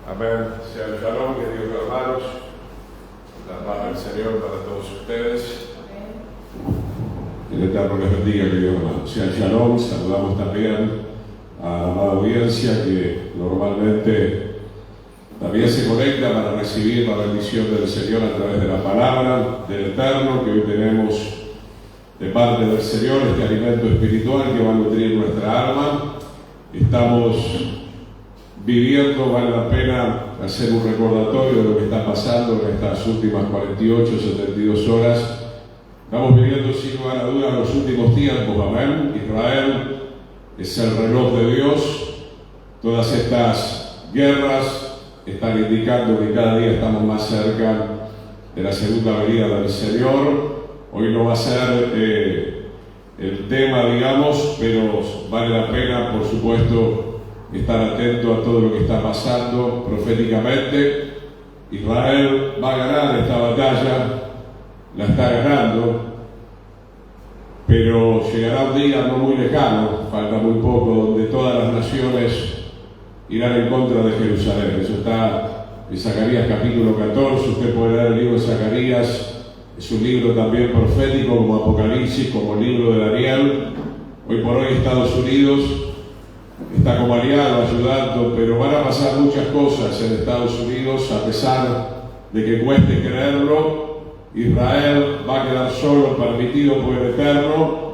Amén. Sea el shalom, queridos hermanos. La paz del Señor para todos ustedes. El Eterno les bendiga, queridos hermanos. Sea el shalom. Saludamos también a la amada audiencia que normalmente también se conecta para recibir la bendición del Señor a través de la palabra del Eterno que hoy tenemos de parte del Señor, este alimento espiritual que va a nutrir nuestra alma. Estamos viviendo, vale la pena hacer un recordatorio de lo que está pasando en estas últimas 48, 72 horas. Estamos viviendo sin lugar a dudas los últimos tiempos, amén. Israel es el reloj de Dios. Todas estas guerras están indicando que cada día estamos más cerca de la segunda venida del Señor. Hoy no va a ser el tema, digamos, pero vale la pena, por supuesto, estar atento a todo lo que está pasando proféticamente. Israel va a ganar esta batalla, la está ganando, pero llegará un día no muy lejano, falta muy poco, donde todas las naciones irán en contra de Jerusalén. Eso está en Zacarías capítulo 14, usted puede leer el libro de Zacarías. Es un libro también profético como Apocalipsis, como el libro de Daniel. Hoy por hoy Estados Unidos está como aliado, ayudando, pero van a pasar muchas cosas en Estados Unidos, a pesar de que cueste creerlo. Israel va a quedar solo, permitido por el Eterno,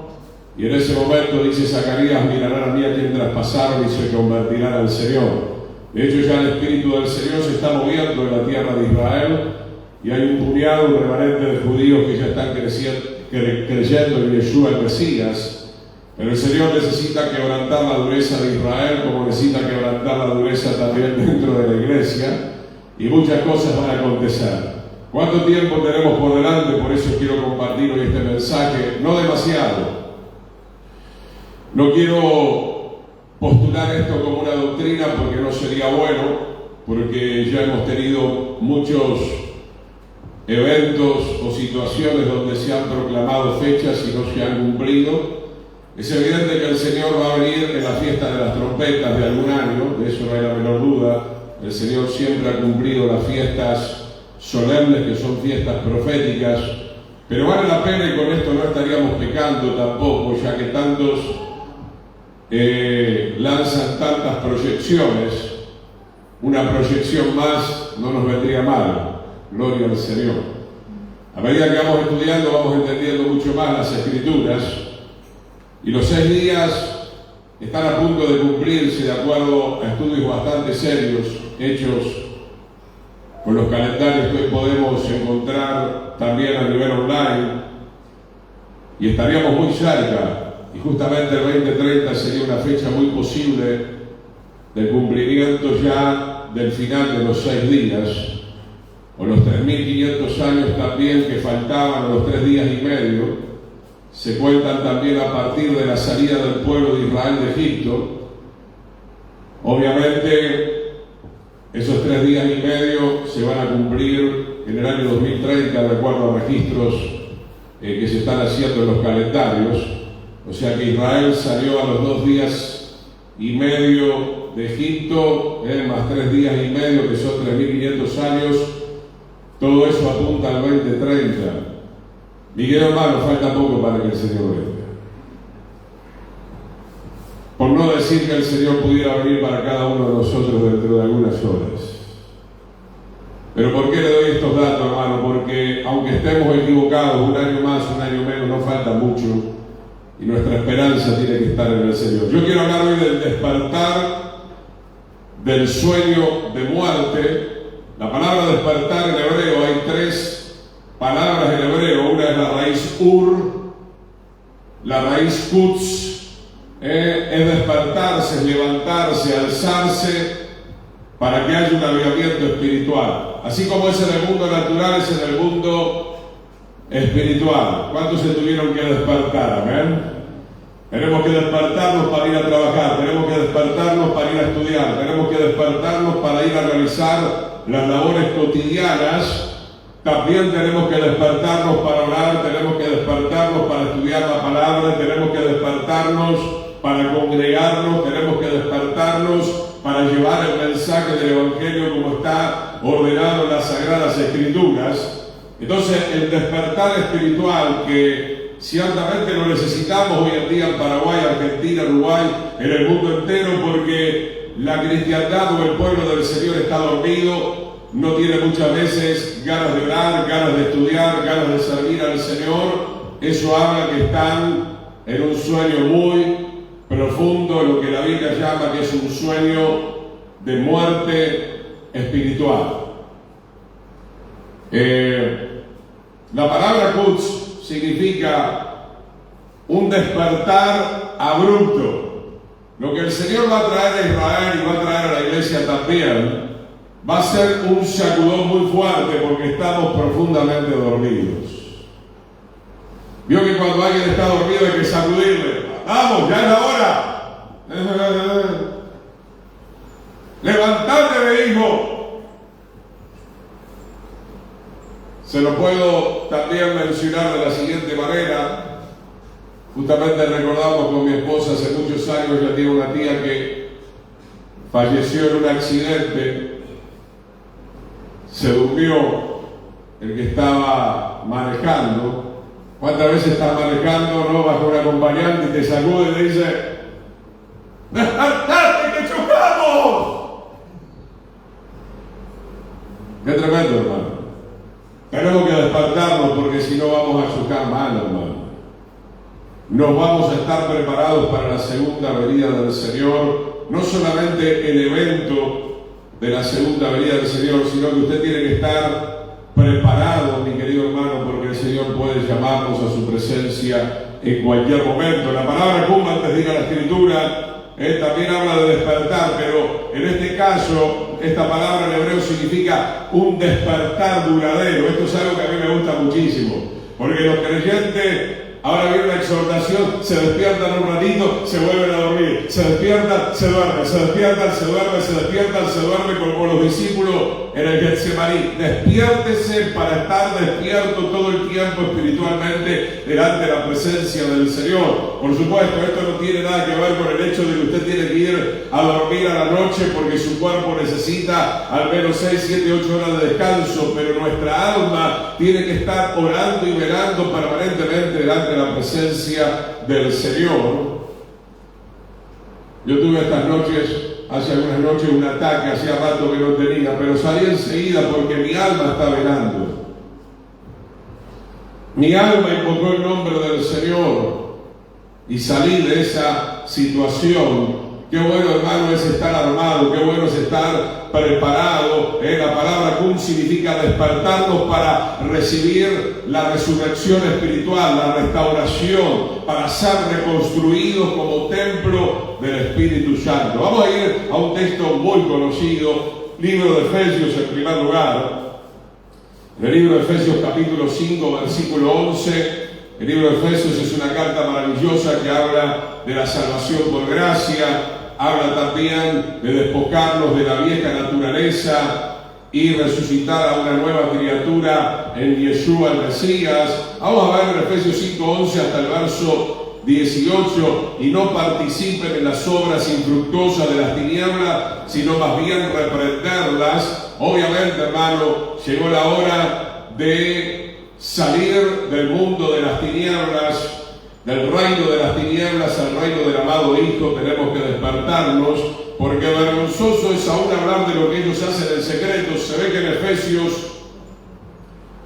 y en ese momento, dice Zacarías, mirarán a mí a quien traspasaron y se convertirán al Señor. De hecho, ya el Espíritu del Señor se está moviendo en la tierra de Israel, y hay un puñado, un remanente de judíos que ya están creyendo en Yeshua el Mesías. Pero el Señor necesita quebrantar la dureza de Israel, como necesita quebrantar la dureza también dentro de la iglesia, y muchas cosas van a acontecer. ¿Cuánto tiempo tenemos por delante? Por eso quiero compartir hoy este mensaje, no demasiado. No quiero postular esto como una doctrina porque no sería bueno, porque ya hemos tenido muchos eventos o situaciones donde se han proclamado fechas y no se han cumplido. Es evidente que el Señor va a venir en la fiesta de las trompetas de algún año, de eso no hay la menor duda. El Señor siempre ha cumplido las fiestas solemnes, que son fiestas proféticas, pero vale la pena, y con esto no estaríamos pecando tampoco, ya que tantos lanzan tantas proyecciones. Una proyección más no nos vendría mal. Gloria al Señor. A medida que vamos estudiando, vamos entendiendo mucho más las Escrituras, y los 6 días están a punto de cumplirse de acuerdo a estudios bastante serios hechos con los calendarios que hoy podemos encontrar también a nivel online, y estaríamos muy cerca, y justamente el 2030 sería una fecha muy posible del cumplimiento ya del final de los 6 días, o los 3.500 años también que faltaban, o los 3 días y medio, se cuentan también a partir de la salida del pueblo de Israel de Egipto. Obviamente, esos 3 días y medio se van a cumplir en el año 2030, de acuerdo a registros que se están haciendo en los calendarios. O sea que Israel salió a los 2 días y medio de Egipto, más 3 días y medio, que son 3.500 años. Todo eso apunta al 2030. Miguel hermano, falta poco para que el Señor venga. Por no decir que el Señor pudiera venir para cada uno de nosotros dentro de algunas horas. Pero ¿por qué le doy estos datos, hermano? Porque aunque estemos equivocados, un año más, un año menos, no falta mucho, y nuestra esperanza tiene que estar en el Señor. Yo quiero hablar hoy del despertar, del sueño de muerte. La palabra despertar en hebreo, hay 3 palabras en hebreo. Una es la raíz ur, la raíz kutz. Es despertarse, es levantarse, alzarse, para que haya un avivamiento espiritual. Así como es en el mundo natural, es en el mundo espiritual. ¿Cuántos se tuvieron que despertar? Amén. Tenemos que despertarnos para ir a trabajar, tenemos que despertarnos para ir a estudiar, tenemos que despertarnos para ir a realizar las labores cotidianas. También tenemos que despertarnos para orar, tenemos que despertarnos para estudiar la palabra, tenemos que despertarnos para congregarnos, tenemos que despertarnos para llevar el mensaje del Evangelio como está ordenado en las Sagradas Escrituras. Entonces, el despertar espiritual que ciertamente lo necesitamos hoy en día en Paraguay, Argentina, Uruguay, en el mundo entero, porque la cristiandad o el pueblo del Señor está dormido, no tiene muchas veces ganas de orar, ganas de estudiar, ganas de servir al Señor. Eso habla que están en un sueño muy profundo, lo que la Biblia llama que es un sueño de muerte espiritual. La palabra Quds significa un despertar abrupto. Lo que el Señor va a traer a Israel y va a traer a la iglesia también, va a ser un sacudón muy fuerte porque estamos profundamente dormidos. Vio que cuando alguien está dormido hay que sacudirle. ¡Vamos, ya es la hora! ¡Levantate, hijo! Se lo puedo también mencionar de la siguiente manera. Justamente recordamos con mi esposa hace muchos años, ella tiene una tía que falleció en un accidente. Se durmió el que estaba manejando. ¿Cuántas veces estás manejando, no? Vas con un acompañante y te sacude y te dice: ¡despertate, que chocamos! Qué tremendo, hermano. Tenemos que despertarnos porque si no vamos a chocar mal, hermano. No vamos a estar preparados para la segunda venida del Señor. No solamente el evento de la segunda venida del Señor, sino que usted tiene que estar preparado, mi querido hermano, porque el Señor puede llamarnos a su presencia en cualquier momento. La palabra Kuma, antes de ir a la Escritura, también habla de despertar, pero en este caso, esta palabra en hebreo significa un despertar duradero. Esto es algo que a mí me gusta muchísimo, porque los creyentes, ahora viene una exhortación, se despiertan un ratito, se vuelven a dormir, se despiertan, se duermen, se despiertan, se duermen, se despiertan, se duermen, como los discípulos en el Getsemaní. Despiértese para estar despierto todo el tiempo espiritualmente delante de la presencia del Señor. Por supuesto, esto no tiene nada que ver con el hecho de que usted tiene que ir a dormir a la noche porque su cuerpo necesita al menos 6, 7, 8 horas de descanso, pero nuestra alma tiene que estar orando y velando permanentemente delante de la presencia del Señor. Yo tuve estas noches, hace algunas noches, un ataque, hacía rato que no tenía, pero salí enseguida porque mi alma está velando. Mi alma invocó el nombre del Señor y salí de esa situación. Qué bueno, hermano, es estar armado, qué bueno es estar preparado. La palabra Kun significa despertarnos para recibir la resurrección espiritual, la restauración, para ser reconstruidos como templo del Espíritu Santo. Vamos a ir a un texto muy conocido, libro de Efesios en primer lugar. En el libro de Efesios capítulo 5, versículo 11, el libro de Efesios es una carta maravillosa que habla de la salvación por gracia. Habla también de despojarnos de la vieja naturaleza y resucitar a una nueva criatura en Yeshua el Mesías. Vamos a ver en Efesios 5:11 hasta el verso 18. Y no participen en las obras infructuosas de las tinieblas, sino más bien reprenderlas. Obviamente, hermano, llegó la hora de salir del mundo de las tinieblas, del reino de las tinieblas al reino del amado Hijo. Tenemos que despertarnos, porque vergonzoso es aún hablar de lo que ellos hacen en secreto. Se ve que en Efesios,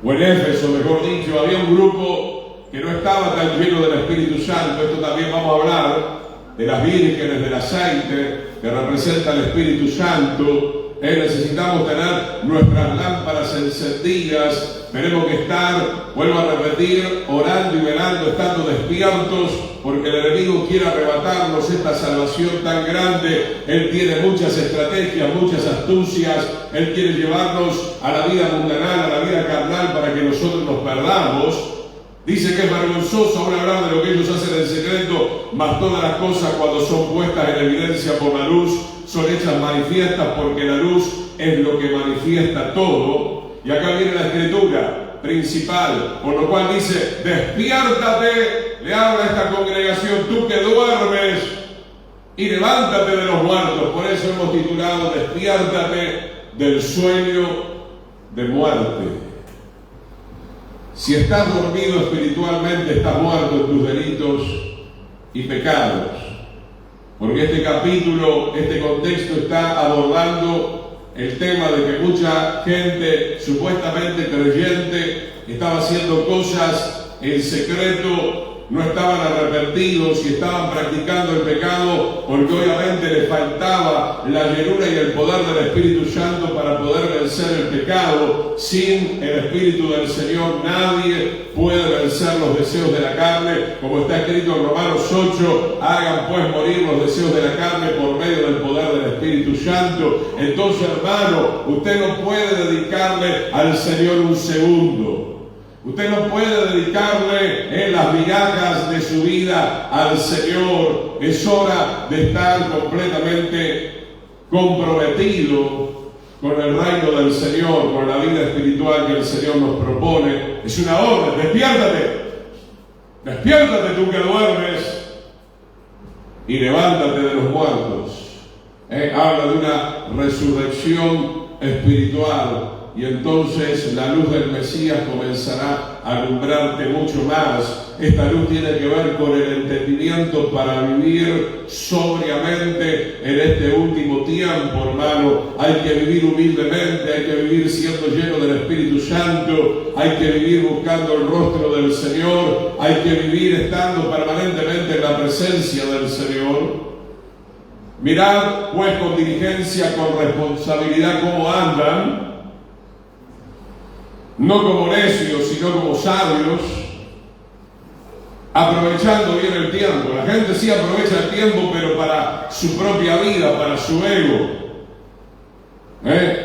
o en Éfeso mejor dicho, había un grupo que no estaba tan lleno del Espíritu Santo. Esto también vamos a hablar de las vírgenes del aceite que representa el Espíritu Santo. Necesitamos tener nuestras lámparas encendidas. Tenemos que estar, vuelvo a repetir, orando y velando, estando despiertos, porque el enemigo quiere arrebatarnos esta salvación tan grande. Él tiene muchas estrategias, muchas astucias. Él quiere llevarnos a la vida mundanal, a la vida carnal, para que nosotros nos perdamos. Dice que es vergonzoso aún hablar de lo que ellos hacen en secreto, mas todas las cosas, cuando son puestas en evidencia por la luz, son hechas manifiestas, porque la luz es lo que manifiesta todo. Y acá viene la escritura principal, por lo cual dice: despiértate, le habla a esta congregación, tú que duermes, y levántate de los muertos. Por eso hemos titulado Despiértate del sueño de muerte. Si estás dormido espiritualmente, estás muerto en tus delitos y pecados. Porque este capítulo, este contexto está abordando el tema de que mucha gente supuestamente creyente estaba haciendo cosas en secreto, no estaban arrepentidos y estaban practicando el pecado porque obviamente les faltaba la llenura y el poder del Espíritu Santo para poder vencer el pecado. Sin el Espíritu del Señor nadie puede vencer los deseos de la carne, como está escrito en Romanos 8, hagan pues morir los deseos de la carne por medio del poder del Espíritu Santo. Entonces, hermano, usted no puede dedicarle al Señor un segundo. Usted no puede dedicarle en las migajas de su vida al Señor. Es hora de estar completamente comprometido con el reino del Señor, con la vida espiritual que el Señor nos propone. Es una orden, despiértate. Despiértate tú que duermes y levántate de los muertos. Habla de una resurrección espiritual. Y entonces la luz del Mesías comenzará a alumbrarte mucho más. Esta luz tiene que ver con el entendimiento para vivir sobriamente en este último tiempo, hermano. Hay que vivir humildemente, hay que vivir siendo lleno del Espíritu Santo, hay que vivir buscando el rostro del Señor, hay que vivir estando permanentemente en la presencia del Señor. Mirad pues con diligencia, con responsabilidad cómo andan, no como necios, sino como sabios, aprovechando bien el tiempo. La gente sí aprovecha el tiempo, pero para su propia vida, para su ego.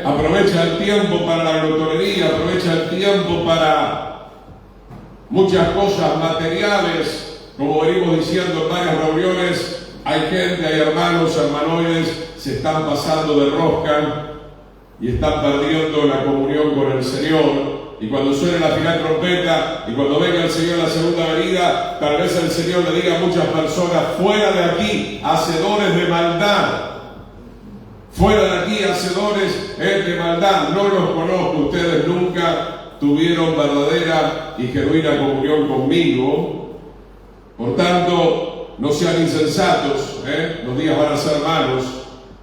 Aprovecha el tiempo para la glotonería, aprovecha el tiempo para muchas cosas materiales. Como venimos diciendo en varias reuniones, hay gente, hay hermanos, hermanoides, se están pasando de rosca y están perdiendo la comunión con el Señor. Y cuando suene la final trompeta y cuando venga el Señor en la segunda venida, tal vez el Señor le diga a muchas personas: fuera de aquí, hacedores de maldad. Fuera de aquí, hacedores de maldad. No los conozco, ustedes nunca tuvieron verdadera y genuina comunión conmigo. Por tanto, no sean insensatos, los días van a ser malos,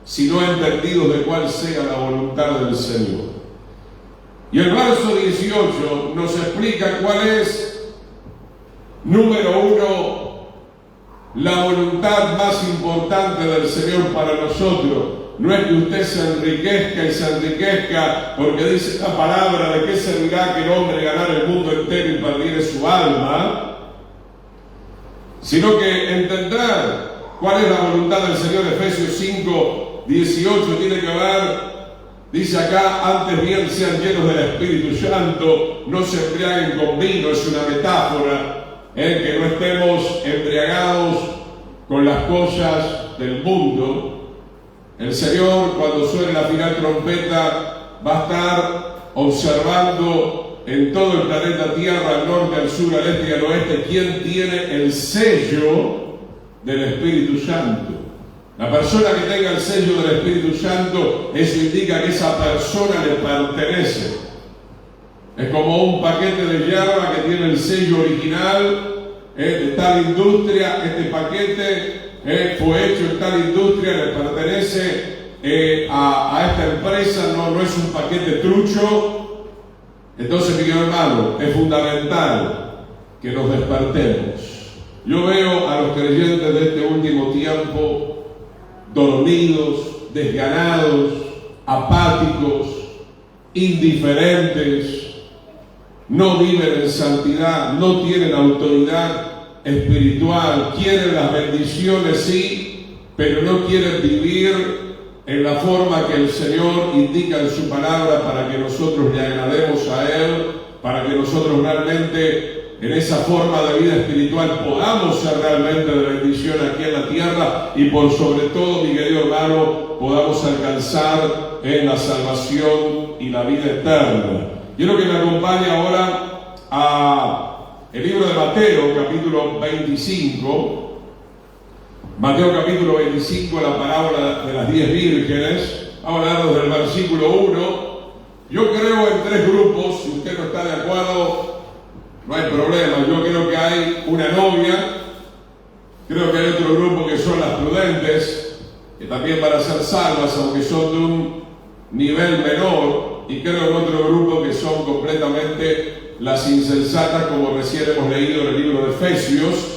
sino entendidos de cuál sea la voluntad del Señor. Y el verso 18 nos explica cuál es, número uno, la voluntad más importante del Señor para nosotros. No es que usted se enriquezca y se enriquezca porque dice la palabra: ¿de qué servirá que el hombre ganar el mundo entero y perdiere su alma? Sino que entender cuál es la voluntad del Señor. Efesios 5, 18 tiene que ver. Dice acá: antes bien sean llenos del Espíritu Santo, no se embriaguen con vino. Es una metáfora, que no estemos embriagados con las cosas del mundo. El Señor, cuando suene la final trompeta, va a estar observando en todo el planeta Tierra, al norte, al sur, al este y al oeste, quién tiene el sello del Espíritu Santo. La persona que tenga el sello del Espíritu Santo, eso indica que esa persona le pertenece. Es como un paquete de hierba que tiene el sello original de tal industria. Este paquete fue hecho en tal industria, le pertenece a esta empresa, no es un paquete trucho. Entonces, mi hermano, es fundamental que nos despertemos. Yo veo a los creyentes de este último tiempo dormidos, desganados, apáticos, indiferentes, no viven en santidad, no tienen autoridad espiritual, quieren las bendiciones sí, pero no quieren vivir en la forma que el Señor indica en su palabra para que nosotros le agrademos a Él, para que nosotros realmente en esa forma de vida espiritual podamos ser realmente de bendición aquí en la tierra y por sobre todo, mi querido hermano, podamos alcanzar en la salvación y la vida eterna. Quiero que me acompañe ahora a el libro de Mateo, capítulo 25. Mateo capítulo 25, la parábola de las 10 vírgenes. Vamos a leer desde el versículo 1. Yo creo en 3 grupos. Si usted no está de acuerdo, no hay problema. Yo creo que hay una novia. Creo que hay otro grupo que son las prudentes, que también van a ser salvas, aunque son de un nivel menor. Y creo en otro grupo que son completamente las insensatas, como recién hemos leído en el libro de Efesios.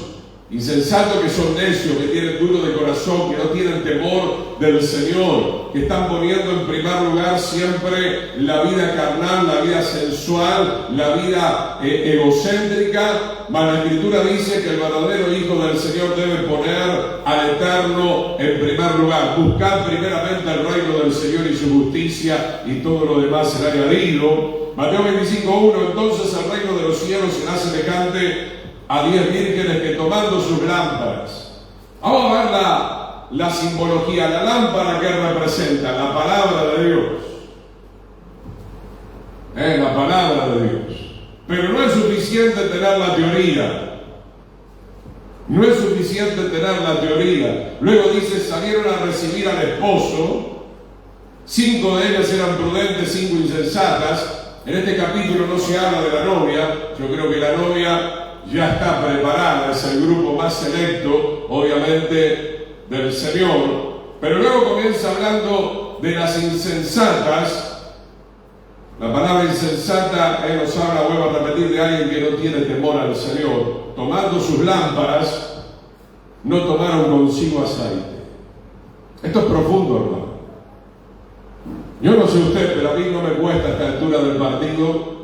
Insensatos que son necios, que tienen duro de corazón, que no tienen temor del Señor, que están poniendo en primer lugar siempre la vida carnal, la vida sensual, la vida egocéntrica. Mas la Escritura dice que el verdadero Hijo del Señor debe poner al Eterno en primer lugar. Buscar primeramente el reino del Señor y su justicia, y todo lo demás será añadido. Mateo 25:1. Entonces el reino de los cielos será semejante a 10 vírgenes que, tomando sus lámparas. Vamos a ver la simbología. La lámpara, que representa la palabra de Dios. La palabra de Dios. Pero no es suficiente tener la teoría. No es suficiente tener la teoría. Luego dice, salieron a recibir al esposo. 5 de ellas eran prudentes, 5 insensatas. En este capítulo no se habla de la novia. Yo creo que la novia ya está preparada, es el grupo más selecto, obviamente, del Señor. Pero luego comienza hablando de las insensatas. La palabra insensata nos habla, vuelvo a repetir, de alguien que no tiene temor al Señor. Tomando sus lámparas, no tomaron consigo aceite. Esto es profundo, hermano. Yo no sé usted, pero a mí no me cuesta a esta altura del partido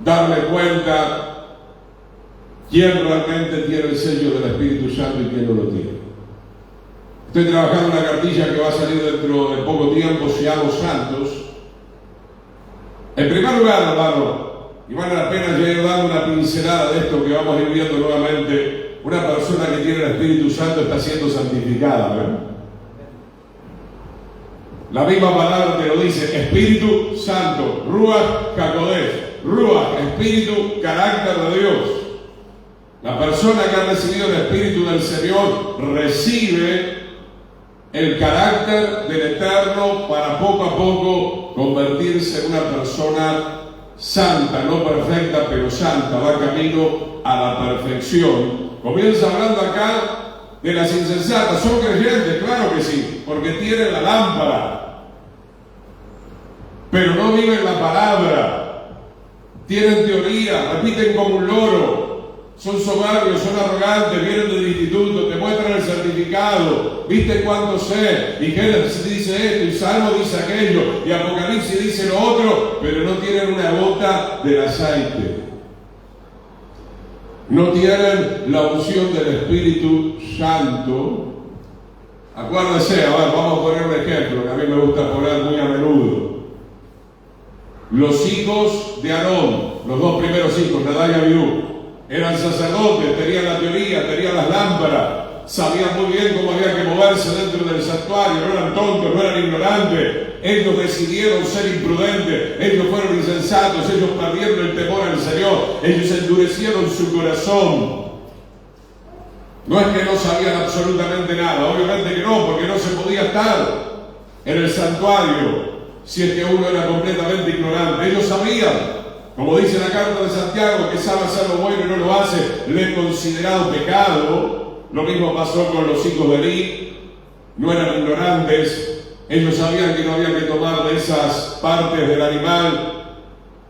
darme cuenta quién realmente tiene el sello del Espíritu Santo y quién no lo tiene. Estoy trabajando en una cartilla que va a salir dentro de poco tiempo, Seamos Santos. En primer lugar, hermano, y vale la pena ya ir dando una pincelada de esto que vamos a ir viendo nuevamente. Una persona que tiene el Espíritu Santo está siendo santificada, ¿verdad? La misma palabra te lo dice, Espíritu Santo, Ruach HaKodesh, Ruach, Espíritu, carácter de Dios. La persona que ha recibido el Espíritu del Señor recibe el carácter del Eterno para poco a poco convertirse en una persona santa, no perfecta, pero santa, va camino a la perfección. Comienza hablando acá de las insensatas. ¿Son creyentes? Claro que sí, porque tienen la lámpara, pero no viven la palabra. Tienen teoría, repiten como un loro. Son soberbios, son arrogantes, vienen del instituto, te muestran el certificado, viste cuánto sé, y Génesis dice esto, y Salmo dice aquello, y Apocalipsis dice lo otro, pero no tienen una gota del aceite. No tienen la unción del Espíritu Santo. Acuérdese, a ver, vamos a poner un ejemplo que a mí me gusta poner muy a menudo. Los hijos de Aarón, los 2 primeros hijos, Nadab y Abiú, eran sacerdotes, tenían la teoría, tenían las lámparas, sabían muy bien cómo había que moverse dentro del santuario, no eran tontos, no eran ignorantes. Ellos decidieron ser imprudentes, ellos fueron insensatos, ellos perdieron el temor al Señor, ellos endurecieron su corazón. No es que no sabían absolutamente nada, obviamente que no, porque no se podía estar en el santuario si es que uno era completamente ignorante. Ellos sabían. Como dice la carta de Santiago, que sabe hacer lo bueno y no lo hace, le es considerado pecado. Lo mismo pasó con los hijos de Eli. No eran ignorantes. Ellos sabían que no había que tomar de esas partes del animal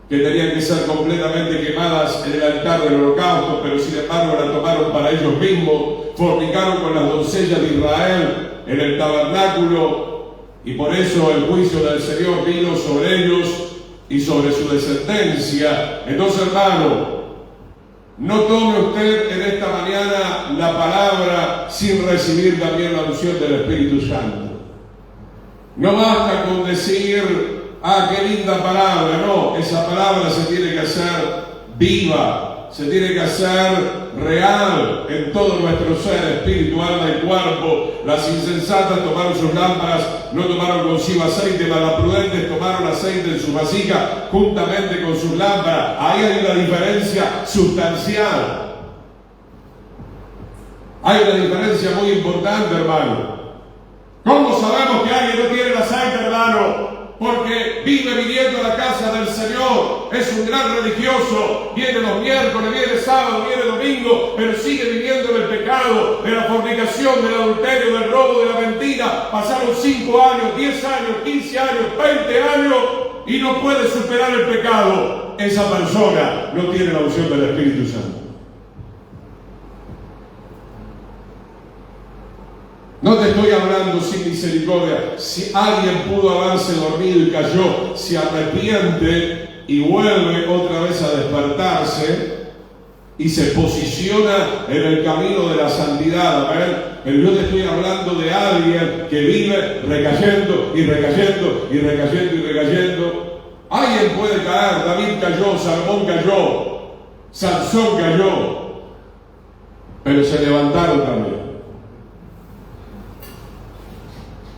que tenían que ser completamente quemadas en el altar del holocausto, pero sin embargo la tomaron para ellos mismos. Fornicaron con las doncellas de Israel en el tabernáculo, y por eso el juicio del Señor vino sobre ellos y sobre su descendencia. Entonces, hermano, no tome usted en esta mañana la palabra sin recibir también la unción del Espíritu Santo. No basta con decir, qué linda palabra. No, esa palabra se tiene que hacer viva, se tiene que hacer real en todo nuestro ser, espíritu, alma y cuerpo. Las insensatas tomaron sus lámparas, no tomaron consigo aceite, mas las prudentes tomaron aceite en su vasija juntamente con sus lámparas. Ahí hay una diferencia sustancial. Hay una diferencia muy importante, hermano. ¿Cómo sabemos que alguien no tiene el aceite, hermano? Porque vive viniendo a la casa del Señor, es un gran religioso, viene los miércoles, viene sábado, viene domingo, pero sigue viviendo en el pecado, de la fornicación, del adulterio, del robo, de la mentira. Pasaron 5 años, 10 años, 15 años, 20 años y no puede superar el pecado. Esa persona no tiene la unción del Espíritu Santo. No te estoy hablando sin misericordia. Si alguien pudo haberse dormido y cayó, se arrepiente y vuelve otra vez a despertarse y se posiciona en el camino de la santidad. ¿Amén? Pero yo te estoy hablando de alguien que vive recayendo y recayendo y recayendo y recayendo. Alguien puede caer. David cayó, Salomón cayó, Sansón cayó, pero se levantaron también.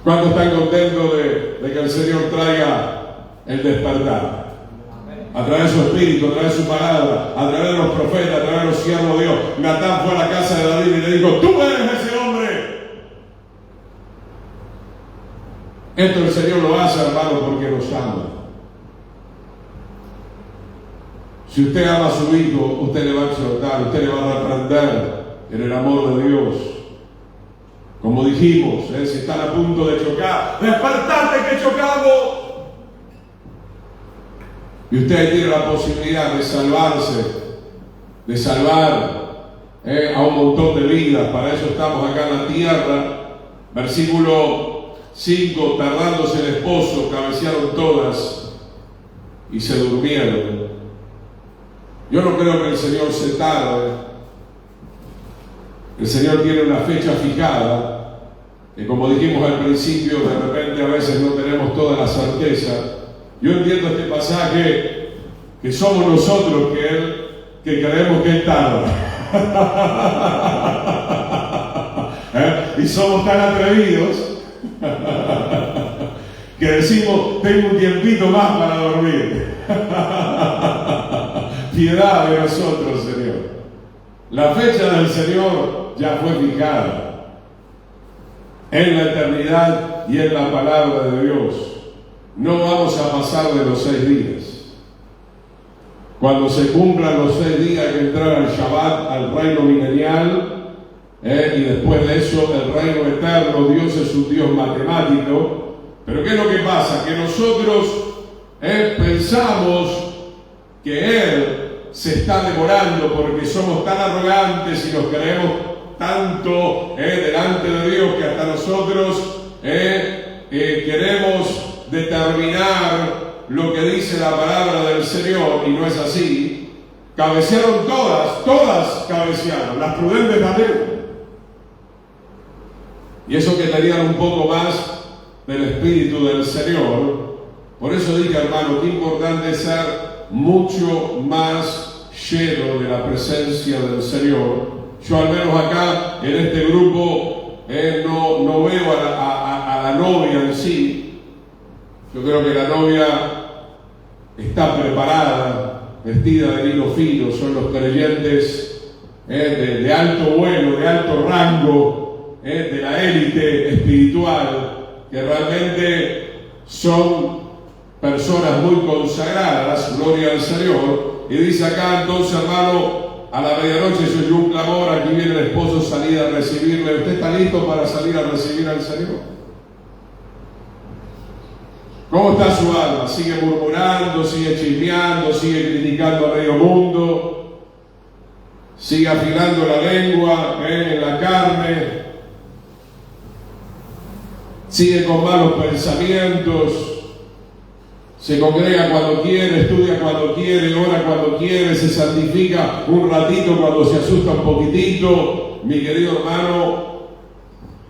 ¿Cuántos están contentos de que el Señor traiga el despertar? A través de su Espíritu, a través de su palabra, a través de los profetas, a través de los siervos de Dios. Natán fue a la casa de David y le dijo: tú eres ese hombre. Esto el Señor lo hace, hermano, porque nos ama. Si usted ama a su hijo, usted le va a exhortar, usted le va a reprender en el amor de Dios. Como dijimos, si están a punto de chocar, despertate que chocamos. Y usted tiene la posibilidad de salvarse, de salvar a un montón de vidas. Para eso estamos acá en la tierra. Versículo 5, tardándose el esposo, cabecearon todas y se durmieron. Yo no creo que el Señor se tarde. El Señor tiene una fecha fijada, que como dijimos al principio, de repente a veces no tenemos toda la certeza. Yo entiendo este pasaje que somos nosotros que creemos que Él tarda. Y somos tan atrevidos que decimos: tengo un tiempito más para dormir. Piedad de nosotros, Señor. La fecha del Señor ya fue fijada en la eternidad y en la palabra de Dios. No vamos a pasar de los 6 días. Cuando se cumplan los 6 días que entrar al Shabbat, al reino milenial, y después de eso el reino eterno. Dios es un Dios matemático. Pero ¿qué es lo que pasa? Que nosotros pensamos que Él se está demorando porque somos tan arrogantes y nos creemos tanto delante de Dios que hasta nosotros queremos determinar lo que dice la palabra del Señor, y no es así. Cabecearon todas cabecearon, las prudentes también. Y eso que tenían un poco más del Espíritu del Señor. Por eso dije, hermano, qué importante es ser mucho más lleno de la presencia del Señor. Yo al menos acá en este grupo no veo a la novia en sí. Yo creo que la novia está preparada, vestida de lino fino. Son los creyentes de alto vuelo, de alto rango, de la élite espiritual, que realmente son personas muy consagradas. Gloria al Señor. Y dice acá entonces, hermano: a la medianoche se oyó un clamor, aquí viene el esposo, salid a recibirle. ¿Usted está listo para salir a recibir al Señor? ¿Cómo está su alma? ¿Sigue murmurando, sigue chismeando, sigue criticando a medio mundo? ¿Sigue afilando la lengua en la carne? ¿Sigue con malos pensamientos? Se congrega cuando quiere, estudia cuando quiere, ora cuando quiere, se santifica un ratito cuando se asusta un poquitito? Mi querido hermano,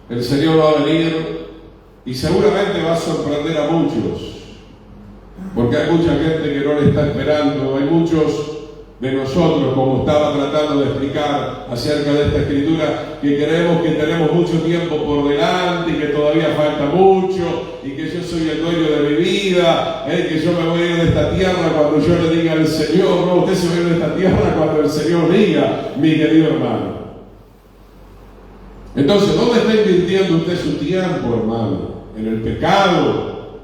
el Señor va a venir y seguramente va a sorprender a muchos, porque hay mucha gente que no le está esperando. Hay muchos de nosotros, como estaba tratando de explicar acerca de esta escritura, que creemos que tenemos mucho tiempo por delante y que todavía falta mucho, y que yo soy el dueño de mi vida, que yo me voy a ir de esta tierra cuando yo le diga al Señor. No, usted se va a ir de esta tierra cuando el Señor diga, mi querido hermano. Entonces, ¿dónde está invirtiendo usted su tiempo, hermano? ¿En el pecado?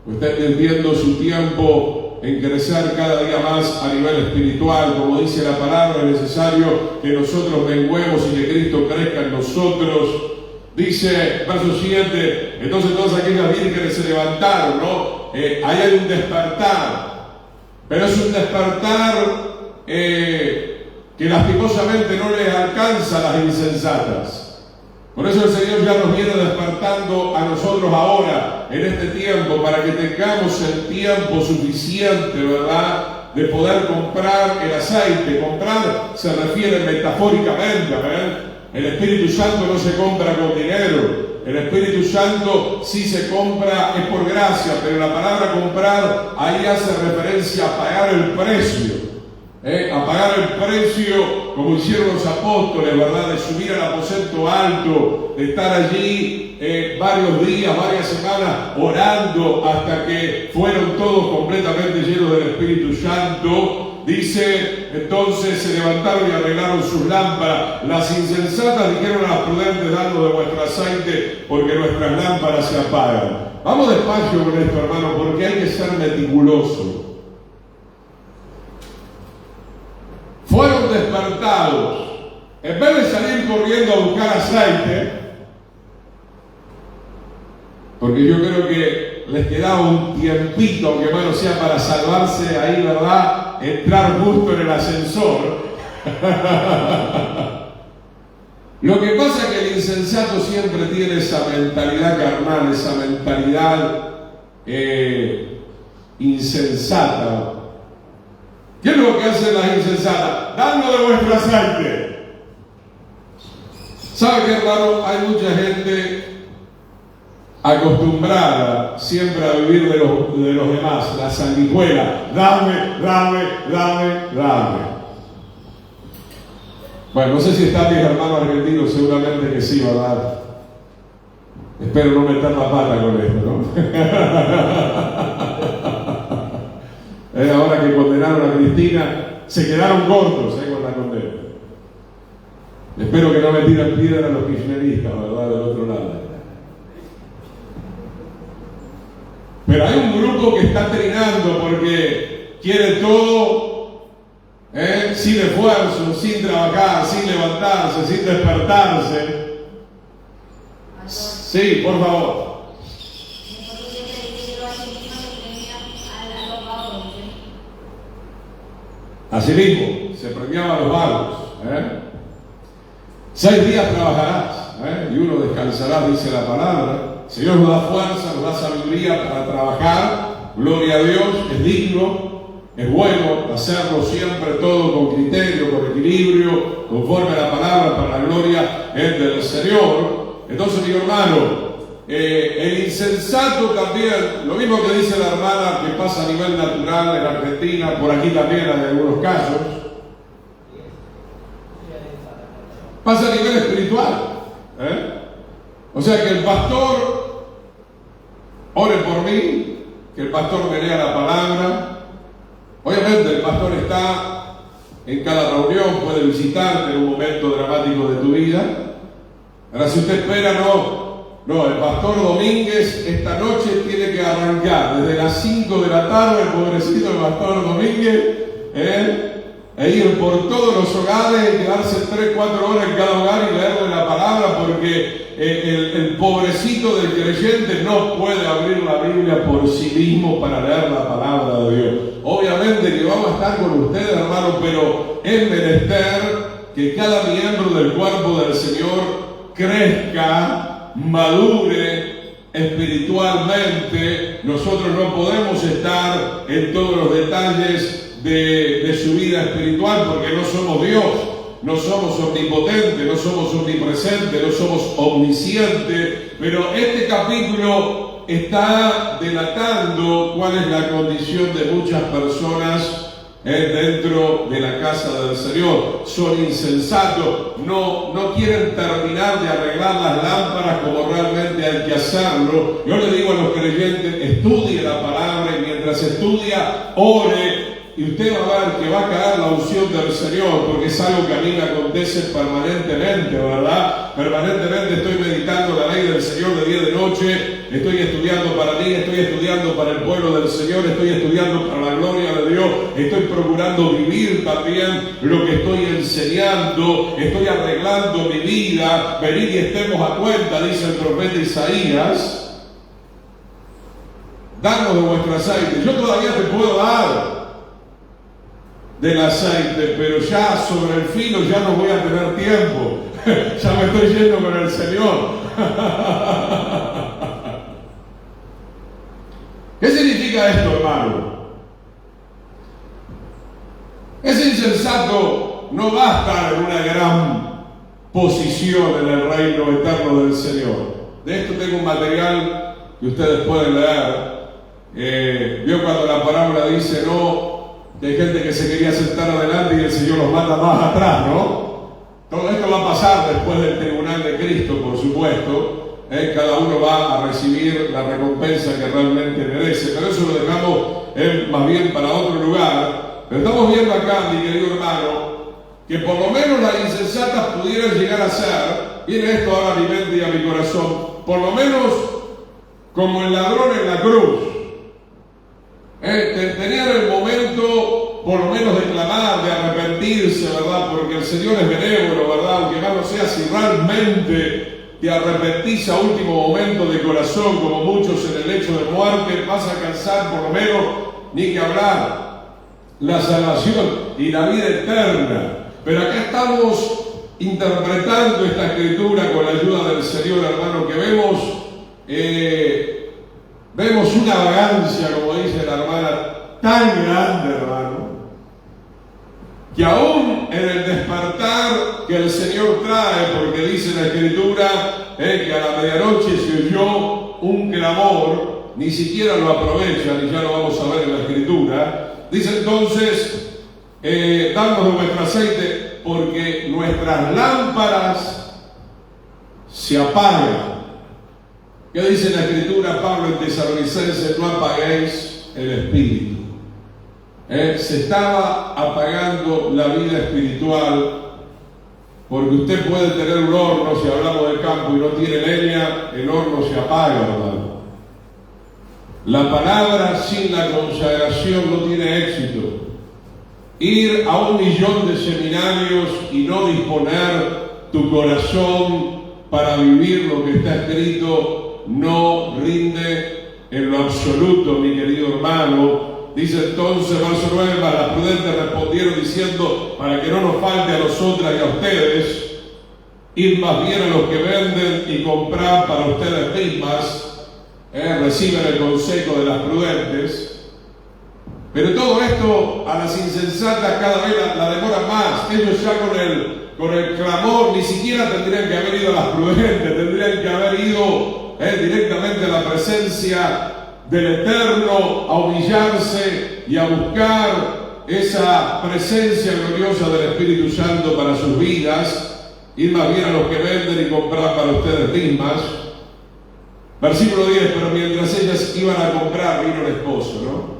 ¿O está invirtiendo su tiempo en crecer cada día más a nivel espiritual? Como dice la palabra, es necesario que nosotros menguemos y que Cristo crezca en nosotros. Dice, verso 7, entonces todas aquellas vírgenes se levantaron, ¿no? Ahí hay un despertar, pero es un despertar que lastimosamente no les alcanza a las insensatas. Por eso el Señor ya nos viene despertando a nosotros ahora, en este tiempo, para que tengamos el tiempo suficiente, ¿verdad?, de poder comprar el aceite. Comprar se refiere metafóricamente, ¿verdad? El Espíritu Santo no se compra con dinero. El Espíritu Santo sí se compra, es por gracia, pero la palabra comprar ahí hace referencia a pagar el precio. A pagar el precio, como hicieron los apóstoles, ¿verdad? De subir al aposento alto, de estar allí varios días, varias semanas, orando hasta que fueron todos completamente llenos del Espíritu Santo. Dice, entonces se levantaron y arreglaron sus lámparas. Las insensatas dijeron a las prudentes, danos de vuestro aceite, porque nuestras lámparas se apagan. Vamos despacio con esto, hermano, porque hay que ser meticuloso. Fueron despertados. En vez de salir corriendo a buscar aceite, porque yo creo que les quedaba un tiempito, aunque bueno sea para salvarse ahí, ¿verdad?, entrar justo en el ascensor. Lo que pasa es que el insensato siempre tiene esa mentalidad carnal, esa mentalidad insensata. ¿Qué es lo que hacen las insensatas? Dando de vuestro aceite. ¿Sabe qué, hermano? Hay mucha gente acostumbrada siempre a vivir de los demás, la sanguijuela. Dame. Bueno, no sé si están mis hermanos argentinos, seguramente que sí, ¿verdad? Espero no meter la pata con esto, ¿no? Ahora que condenaron a Cristina, se quedaron cortos con la condena. Espero que no me tiren piedra a los kirchneristas, ¿verdad?, del otro lado. Pero hay un grupo que está trinando porque quiere todo sin esfuerzo, sin trabajar, sin levantarse, sin despertarse. Sí, por favor. Así mismo, se premiaba a los vagos. 6 días trabajarás, y uno descansará, dice la palabra. El Señor nos da fuerza, nos da sabiduría para trabajar. Gloria a Dios, es digno, es bueno hacerlo siempre todo con criterio, con equilibrio, conforme a la palabra, para la gloria del Señor. Entonces, mi hermano, el insensato también, lo mismo que dice la hermana que pasa a nivel natural en Argentina, por aquí también en algunos casos, pasa a nivel espiritual. O sea, que el pastor ore por mí, que el pastor me lea la palabra. Obviamente el pastor está en cada reunión, puede visitarte en un momento dramático de tu vida. Ahora, si usted espera, no, el pastor Domínguez esta noche tiene que arrancar desde las 5 de la tarde, el pobrecito el pastor Domínguez, e ir por todos los hogares, quedarse 3-4 horas en cada hogar y leerle la palabra, porque el pobrecito del creyente no puede abrir la Biblia por sí mismo para leer la palabra de Dios. Obviamente que vamos a estar con ustedes, hermanos, pero es menester que cada miembro del cuerpo del Señor crezca, madure espiritualmente. Nosotros no podemos estar en todos los detalles de su vida espiritual, porque no somos Dios, no somos omnipotentes, no somos omnipresentes, no somos omniscientes. Pero este capítulo está delatando cuál es la condición de muchas personas dentro de la casa del Señor. Son insensatos, no quieren terminar de arreglar las lámparas como realmente hay que hacerlo. Yo le digo a los creyentes, estudie la palabra, y mientras estudia, ore, y usted va a ver que va a caer la unción del Señor, porque es algo que a mí me acontece permanentemente, ¿verdad? Permanentemente estoy meditando la ley del Señor de día y de noche, estoy estudiando para mí, estoy estudiando para el pueblo del Señor, estoy estudiando para la gloria de Dios, estoy procurando vivir también lo que estoy enseñando, estoy arreglando mi vida. Venid y estemos a cuenta, dice el profeta Isaías. Danos de vuestro aceite. Yo todavía te puedo dar del aceite, pero ya sobre el filo ya no voy a tener tiempo. Ya me estoy yendo con el Señor. ¿Qué significa esto, hermano? Ese insensato no va a estar en una gran posición en el reino eterno del Señor. De esto tengo un material que ustedes pueden leer. Vio cuando la parábola dice, no, que hay gente que se quería sentar adelante y el Señor los manda más atrás, ¿no? Todo esto va a pasar después del tribunal de Cristo, por supuesto. Cada uno va a recibir la recompensa que realmente merece, pero eso lo dejamos más bien para otro lugar. Pero estamos viendo acá, mi querido hermano, que por lo menos las insensatas pudieran llegar a ser, viene esto ahora a mi mente y a mi corazón, por lo menos como el ladrón en la cruz. Tenían el momento, por lo menos, de clamar, de arrepentirse, ¿verdad? Porque el Señor es benévolo, ¿verdad? Aunque más no sea, si realmente te arrepentís a último momento de corazón, como muchos en el lecho de muerte, vas a alcanzar por lo menos, ni que hablar, la salvación y la vida eterna. Pero acá estamos interpretando esta escritura con la ayuda del Señor, hermano, que vemos una vagancia, como dice la hermana, tan grande, hermano, que aún en el despertar que el Señor trae, porque dice la Escritura que a la medianoche se oyó un clamor, ni siquiera lo aprovechan, y ya lo vamos a ver en la Escritura. Dice entonces, danos de vuestro aceite, porque nuestras lámparas se apagan. ¿Qué dice la Escritura, Pablo en Tesalonicenses? No apaguéis el espíritu. Se estaba apagando la vida espiritual, porque usted puede tener un horno, si hablamos del campo, y no tiene leña, el horno se apaga, hermano. La palabra sin la consagración no tiene éxito. Ir a 1 millón de seminarios y no disponer tu corazón para vivir lo que está escrito no rinde en lo absoluto, mi querido hermano. Dice entonces, verso 9, mas las prudentes respondieron diciendo, para que no nos falte a nosotras y a ustedes, id más bien a los que venden y comprar para ustedes mismas. Reciben el consejo de las prudentes. Pero todo esto a las insensatas cada vez la demora más. Ellos ya con el clamor ni siquiera tendrían que haber ido a las prudentes, tendrían que haber ido directamente a la presencia del Eterno, a humillarse y a buscar esa presencia gloriosa del Espíritu Santo para sus vidas. Ir más bien a los que venden y comprar para ustedes mismas. Versículo 10, pero mientras ellas iban a comprar, vino el esposo, ¿no?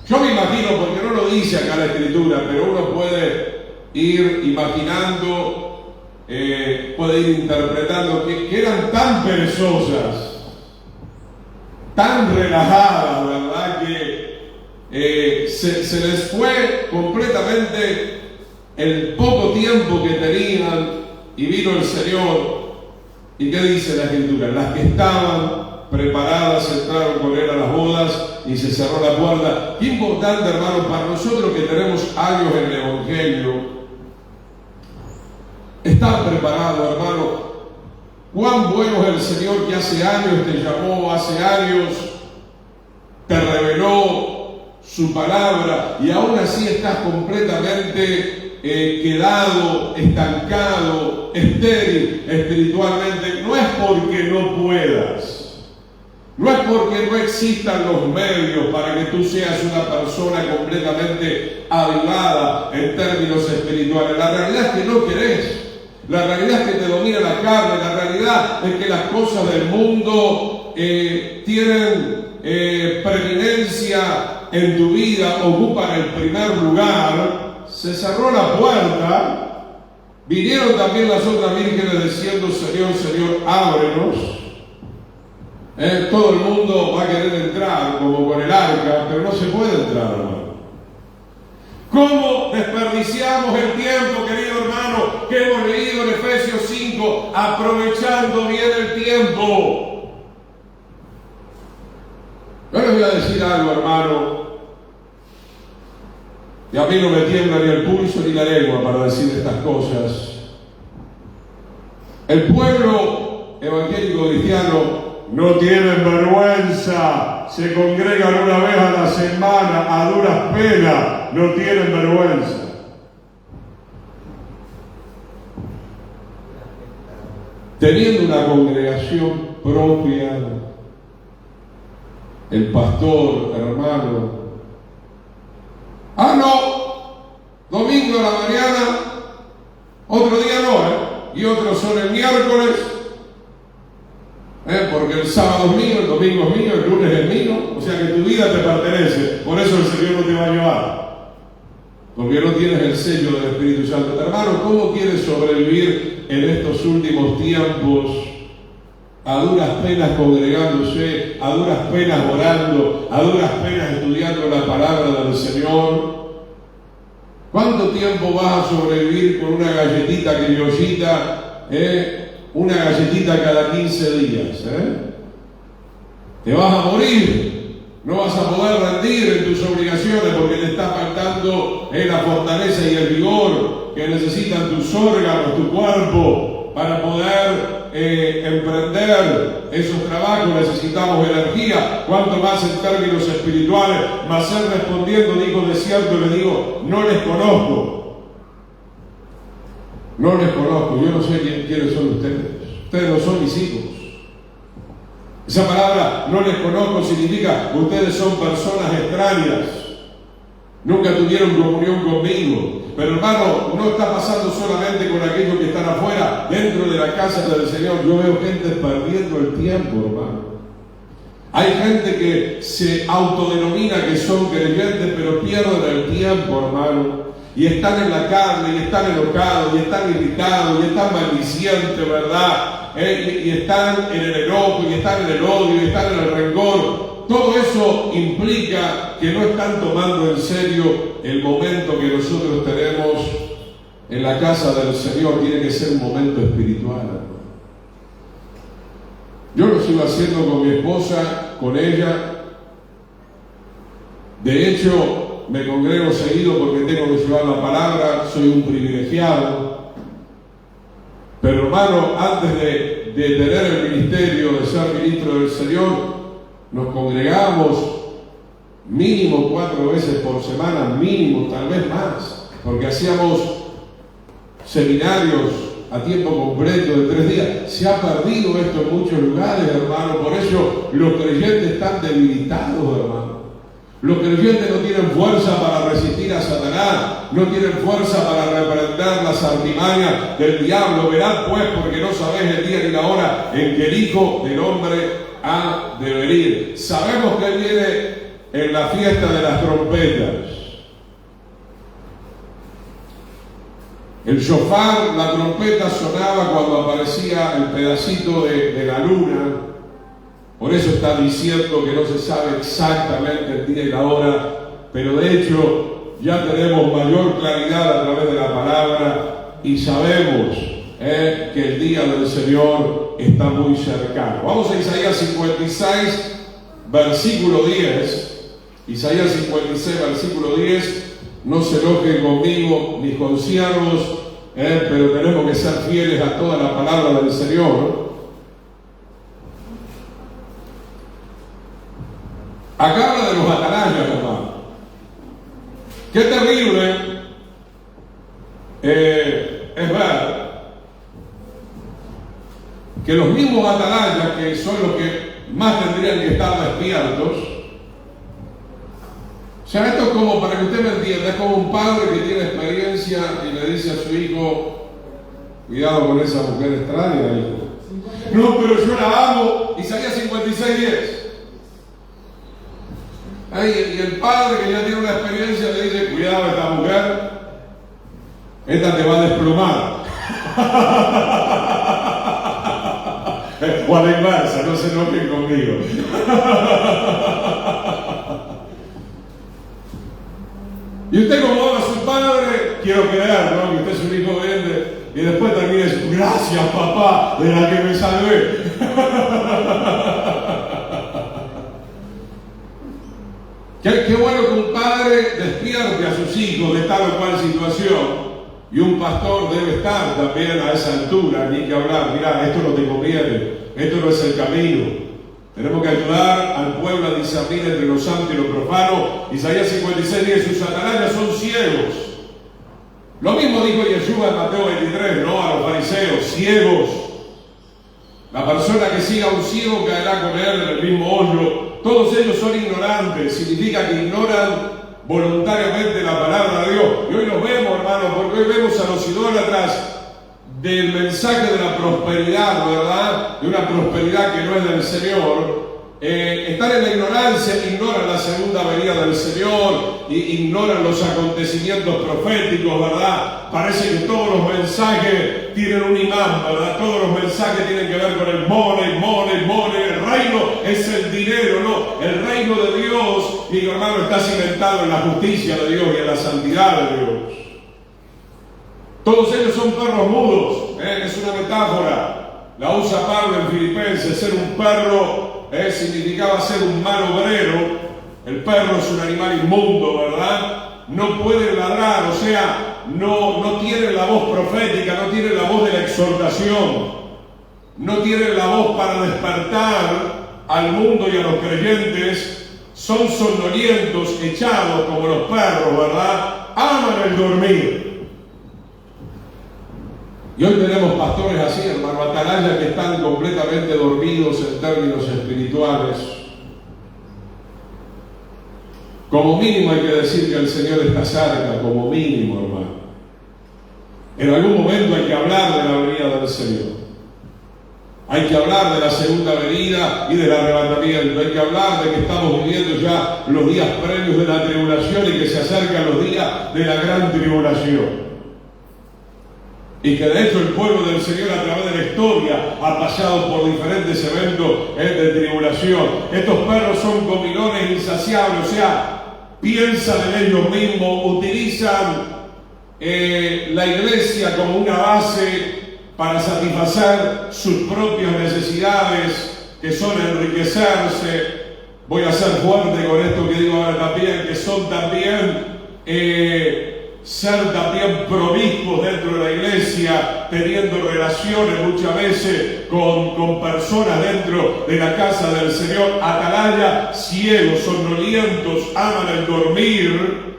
Yo me imagino, porque no lo dice acá la Escritura, pero uno puede ir imaginando, puede ir interpretando que eran tan perezosas, tan relajadas, ¿verdad? Que se les fue completamente el poco tiempo que tenían y vino el Señor. ¿Y qué dice la Escritura? Las que estaban preparadas entraron con él a las bodas y se cerró la puerta. Qué importante, hermanos, para nosotros que tenemos años en el Evangelio, estar preparado, hermano. Cuán bueno es el Señor que hace años te llamó, hace años te reveló su palabra y aún así estás completamente quedado, estancado, estéril espiritualmente. No es porque no puedas. No es porque no existan los medios para que tú seas una persona completamente avivada en términos espirituales. La realidad es que no querés. La realidad es que te domina la carne. La realidad es que las cosas del mundo tienen preeminencia en tu vida, ocupan el primer lugar, se cerró la puerta. Vinieron también las otras vírgenes diciendo: Señor, Señor, ábrenos. Todo el mundo va a querer entrar, como con el arca, pero no se puede entrar, hermano. ¿Cómo desperdiciamos el tiempo, querido hermano, que hemos leído en Efesios 5, aprovechando bien el tiempo? Yo les voy a decir algo, hermano, y a mí no me tiembla ni el pulso ni la lengua para decir estas cosas. El pueblo evangélico cristiano no tiene vergüenza, se congregan una vez a la semana, a duras penas, no tienen vergüenza. Teniendo una congregación propia, el pastor, hermano, domingo a la mañana, otro día no, y otros son el miércoles, porque el sábado es mío, el domingo es mío, el lunes es mío, o sea que tu vida te pertenece, por eso el Señor no te va a llevar, porque no tienes el sello del Espíritu Santo. Hermano, ¿cómo quieres sobrevivir en estos últimos tiempos? A duras penas congregándose, a duras penas orando, a duras penas estudiando la palabra del Señor. ¿Cuánto tiempo vas a sobrevivir con una galletita criollita, una galletita cada 15 días? Te vas a morir, no vas a poder rendir en tus obligaciones porque te está faltando la fortaleza y el vigor que necesitan tus órganos, tu cuerpo, para poder emprender esos trabajos. Necesitamos energía, cuanto más en términos espirituales. Mas él respondiendo dijo: de cierto le digo, no les conozco, yo no sé quiénes son ustedes no son mis hijos. Esa palabra no les conozco significa: ustedes son personas extrañas, nunca tuvieron comunión conmigo. Pero hermano, no está pasando solamente con aquellos que están afuera, dentro de la casa del Señor. Yo veo gente perdiendo el tiempo, hermano. Hay gente que se autodenomina que son creyentes, pero pierden el tiempo, hermano. Y están en la carne, y están enojados, y están irritados, y están maldicientes, ¿verdad? Y están en el enojo, y están en el odio, y están en el rencor. Todo eso implica que no están tomando en serio el momento que nosotros tenemos en la casa del Señor. Tiene que ser un momento espiritual, hermano. Yo lo sigo haciendo con mi esposa, con ella. De hecho, me congrego seguido porque tengo que llevar la palabra, soy un privilegiado. Pero hermano, antes de tener el ministerio, de ser ministro del Señor, nos congregamos mínimo 4 veces por semana, mínimo, tal vez más, porque hacíamos seminarios a tiempo completo de 3 días. Se ha perdido esto en muchos lugares, hermano. Por eso los creyentes están debilitados, hermano. Los creyentes no tienen fuerza para resistir a Satanás, no tienen fuerza para reprender las artimañas del diablo. Verad pues, porque no sabéis el día ni la hora en que el Hijo del Hombre ha de venir. Sabemos que Él viene en la fiesta de las trompetas. El shofar, la trompeta, sonaba cuando aparecía el pedacito de la luna. Por eso está diciendo que no se sabe exactamente el día y la hora, pero de hecho ya tenemos mayor claridad a través de la palabra y sabemos que el día del Señor está muy cercano. Vamos a Isaías 56, versículo 10. Isaías 56, versículo 10. No se enojen conmigo, mis consiervos, pero tenemos que ser fieles a toda la palabra del Señor. Acá habla de los atalayas, hermano. Qué terrible es ver que los mismos atalayas, que son los que más tendrían que estar despiertos, o sea, esto es como, para que usted me entienda, es como un padre que tiene experiencia y le dice a su hijo: cuidado con esa mujer extraña, hijo. No, pero yo la amo. Isaías 56:10. Y el padre que ya tiene una experiencia le dice, cuidado esta mujer, esta te va a desplumar. O a la inversa, no se enojen conmigo. Y usted como ama a su padre, quiero creer, ¿no? Que usted es un hijo obediente. Y después termina diciendo, gracias papá, de la que me salvé. Qué bueno que un padre despierte a sus hijos de tal o cual situación. Y un pastor debe estar también a esa altura, ni que hablar, mirá, esto no te conviene, esto no es el camino. Tenemos que ayudar al pueblo a discernir entre lo santo y lo profano. Isaías 56 dice, sus atalayas son ciegos. Lo mismo dijo Yeshua en Mateo 23, ¿no? A los fariseos, ciegos. La persona que siga a un ciego caerá con él en el mismo hoyo. Todos ellos son ignorantes, significa que ignoran voluntariamente la palabra de Dios. Y hoy nos vemos, hermanos, porque hoy vemos a los idólatras del mensaje de la prosperidad, ¿verdad? De una prosperidad que no es del Señor. Están en la ignorancia, ignoran la segunda venida del Señor, ignoran los acontecimientos proféticos, ¿verdad? Parece que todos los mensajes tienen un imán, ¿verdad? Todos los mensajes tienen que ver con el money. El reino es el dinero, ¿no? El reino de Dios, mi hermano, está cimentado en la justicia de Dios y en la santidad de Dios. Todos ellos son perros mudos, es una metáfora. La usa Pablo en Filipenses. Ser un perro significaba ser un mal obrero. El perro es un animal inmundo, ¿verdad? No puede ladrar, o sea, no tiene la voz profética, no tiene la voz de la exhortación, no tiene la voz para despertar al mundo y a los creyentes. Son somnolientos, echados como los perros, ¿verdad? Aman el dormir. Y hoy tenemos pastores así, hermano, atalayas que están completamente dormidos en términos espirituales. Como mínimo hay que decir que el Señor está cerca, como mínimo, hermano. En algún momento hay que hablar de la venida del Señor. Hay que hablar de la segunda venida y del arrebatamiento. Hay que hablar de que estamos viviendo ya los días previos de la tribulación y que se acercan los días de la gran tribulación. Y que de hecho el pueblo del Señor a través de la historia ha pasado por diferentes eventos de tribulación. Estos perros son comilones insaciables, o sea, piensan en ellos mismos, utilizan la iglesia como una base para satisfacer sus propias necesidades, que son enriquecerse. Voy a ser fuerte con esto que digo ahora también, que son también ser también promiscuos dentro de la iglesia, teniendo relaciones muchas veces con personas dentro de la casa del Señor. Atalaya, ciegos, somnolientos, aman el dormir,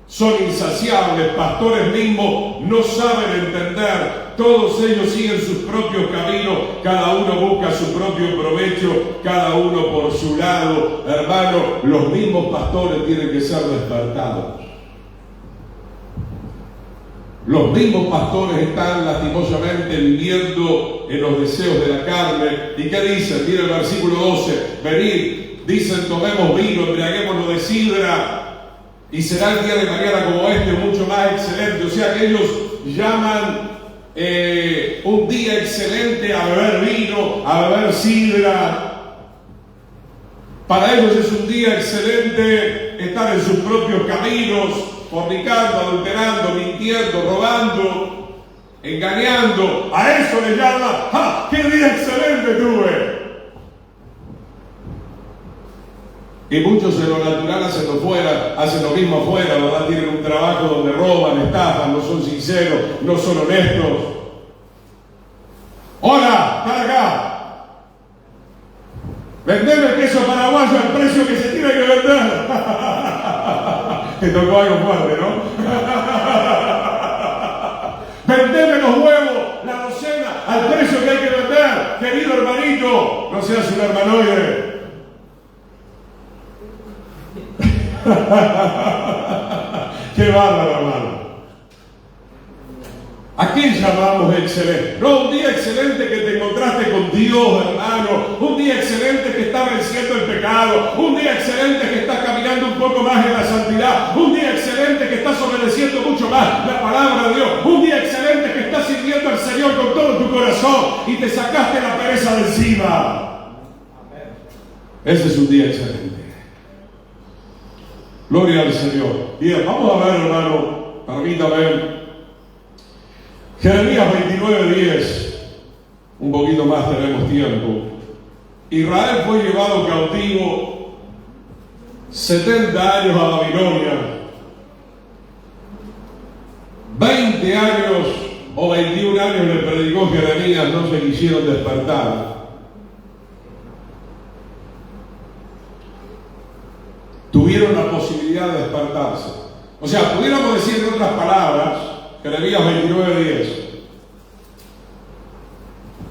son insaciables, pastores mismos no saben entender, todos ellos siguen sus propios caminos, cada uno busca su propio provecho, cada uno por su lado. Hermano, los mismos pastores tienen que ser despertados. Los mismos pastores están lastimosamente viviendo en los deseos de la carne. ¿Y qué dicen? Mira el versículo 12. Venid, dicen, tomemos vino, embriaguémonos de sidra, y será el día de mañana como este, mucho más excelente. O sea que ellos llaman un día excelente a beber vino, a beber sidra. Para ellos es un día excelente estar en sus propios caminos, fornicando, adulterando, mintiendo, robando, engañando. A eso le llama, ¡ah, qué día excelente tuve! Y muchos en lo natural hacen lo mismo afuera, ¿verdad? Tienen un trabajo donde roban, estafan, no son sinceros, no son honestos. ¡Hola! ¡Están acá! ¡Vendeme el queso paraguayo al precio que se tiene que vender! Te tocó algo fuerte, ¿no? ¡Vendeme los huevos, la docena, al precio que hay que vender! Querido hermanito, no seas un hermanoide. ¡Qué bárbaro, hermano! ¿A qué llamamos excelente? No, un día excelente que te encontraste con Dios, hermano. Un día excelente que estás venciendo el pecado. Un día excelente que estás caminando poco más en la santidad. Un día excelente que estás obedeciendo mucho más la palabra de Dios. Un día excelente que estás sirviendo al Señor con todo tu corazón y te sacaste la pereza de encima. Ese es un día excelente. Gloria al Señor. Bien, vamos a ver, hermano, permítame. Jeremías 29:10. Un poquito más tenemos tiempo. Israel fue llevado cautivo 70 años a Babilonia. 20 años o 21 años le predicó Jeremías, no se quisieron despertar. Tuvieron la posibilidad de despertarse. O sea, pudiéramos decir en otras palabras, Jeremías 29:10,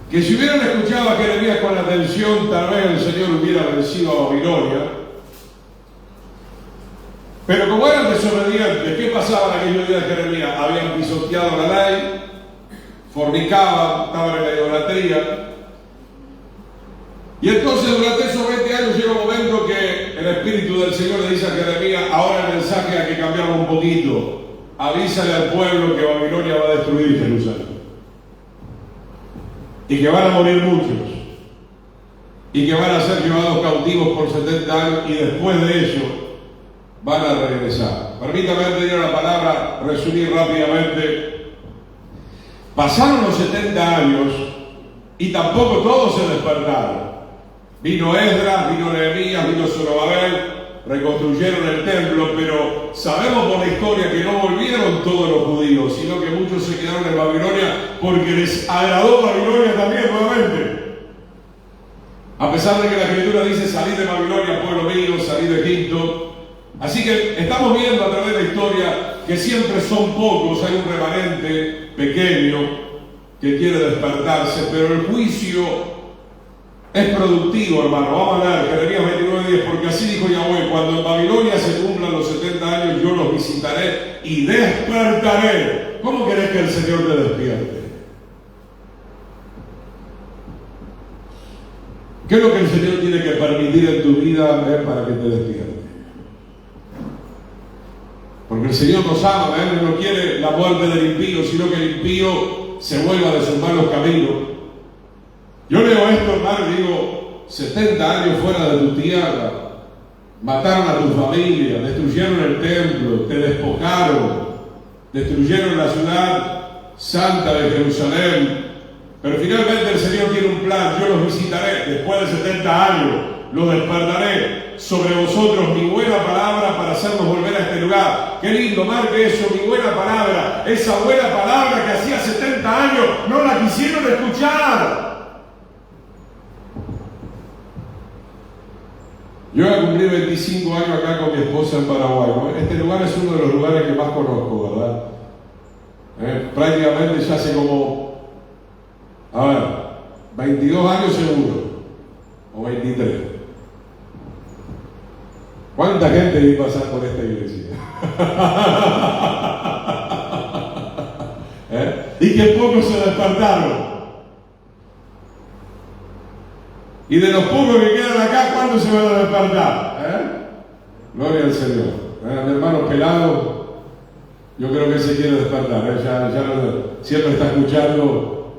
que si hubieran escuchado a Jeremías con atención, tal vez el Señor hubiera vencido a Babilonia. Pero como eran desobedientes, ¿qué pasaba en aquellos días de Jeremías? Habían pisoteado la ley, fornicaban, estaban en la idolatría. Y entonces durante esos 20 años llega un momento que el Espíritu del Señor le dice a Jeremías: ahora el mensaje hay que cambiarlo un poquito. Avísale al pueblo que Babilonia va a destruir Jerusalén. Y que van a morir muchos. Y que van a ser llevados cautivos por 70 años y después de ello van a regresar. Permítame, antes de ir a la palabra, resumir rápidamente. Pasaron los 70 años y tampoco todos se despertaron. Vino Esdras, vino Nehemías, vino Zorobabel, reconstruyeron el templo, pero sabemos por la historia que no volvieron todos los judíos, sino que muchos se quedaron en Babilonia porque les agradó Babilonia también nuevamente. A pesar de que la Escritura dice: salid de Babilonia, pueblo mío, salid de Egipto. Así que estamos viendo a través de la historia que siempre son pocos, hay un remanente pequeño que quiere despertarse, pero el juicio es productivo, hermano. Vamos a leer Jeremías 29:10, porque así dijo Yahweh: cuando en Babilonia se cumplan los 70 años, yo los visitaré y despertaré. ¿Cómo querés que el Señor te despierte? ¿Qué es lo que el Señor tiene que permitir en tu vida para que te despierte? Porque el Señor nos ama, Él no quiere la muerte del impío, sino que el impío se vuelva de sus malos caminos. Yo leo esto, hermano, y digo: 70 años fuera de tu tierra, mataron a tu familia, destruyeron el templo, te despojaron, destruyeron la ciudad santa de Jerusalén. Pero finalmente el Señor tiene un plan: yo los visitaré después de 70 años, los despertaré sobre vosotros mi buena palabra para hacernos volver a este lugar. Qué lindo, marque eso, mi buena palabra. Esa buena palabra que hacía 70 años no la quisieron escuchar. Yo voy a cumplir 25 años acá con mi esposa en Paraguay, ¿no? Este lugar es uno de los lugares que más conozco, ¿verdad? Prácticamente ya hace como, 22 años seguro, o 23. ¿Cuánta gente vi pasar por esta iglesia? Y que pocos se despertaron. Y de los pocos que quedan acá, ¿cuántos se van a despertar? Gloria al Señor. Mi hermano pelado, yo creo que él se quiere despertar. Siempre está escuchando,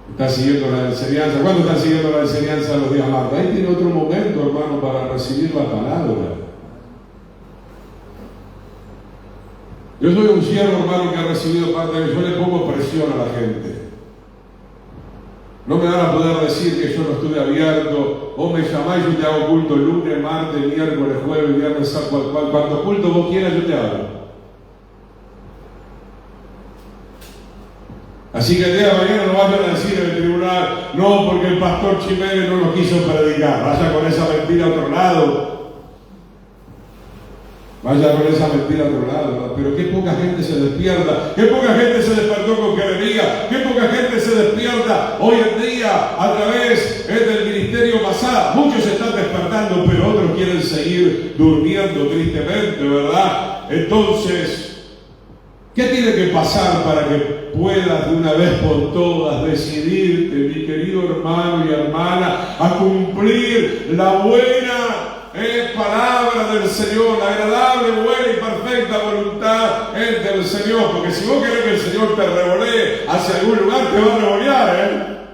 está siguiendo la enseñanza. ¿Cuándo está siguiendo la enseñanza los días martes? Ahí tiene otro momento, hermano, para recibir la palabra. Yo soy un siervo, hermano, que ha recibido parte de eso. Yo le pongo presión a la gente. No me van a poder decir que yo no estuve abierto. Vos me llamáis, yo te hago culto lunes, martes, miércoles, jueves, viernes, sábado, cuando culto vos quieras, yo te hablo. Así que el día de mañana no vayan a decir en el tribunal: no, porque el pastor Jiménez no nos quiso predicar. Vaya con esa mentira a otro lado. Vaya con esa mentira a otro lado, ¿no? Pero qué poca gente se despierta, qué poca gente se despertó con Jeremías, qué poca gente se despierta hoy en día a través del ministerio Masá. Muchos se están despertando, pero otros quieren seguir durmiendo tristemente, ¿verdad? Entonces, ¿qué tiene que pasar para que puedas de una vez por todas decidirte, mi querido hermano y hermana, a cumplir la buena palabra palabra del Señor, la agradable, buena y perfecta voluntad es del Señor. Porque si vos querés que el Señor te revolee hacia algún lugar, te va a revolear,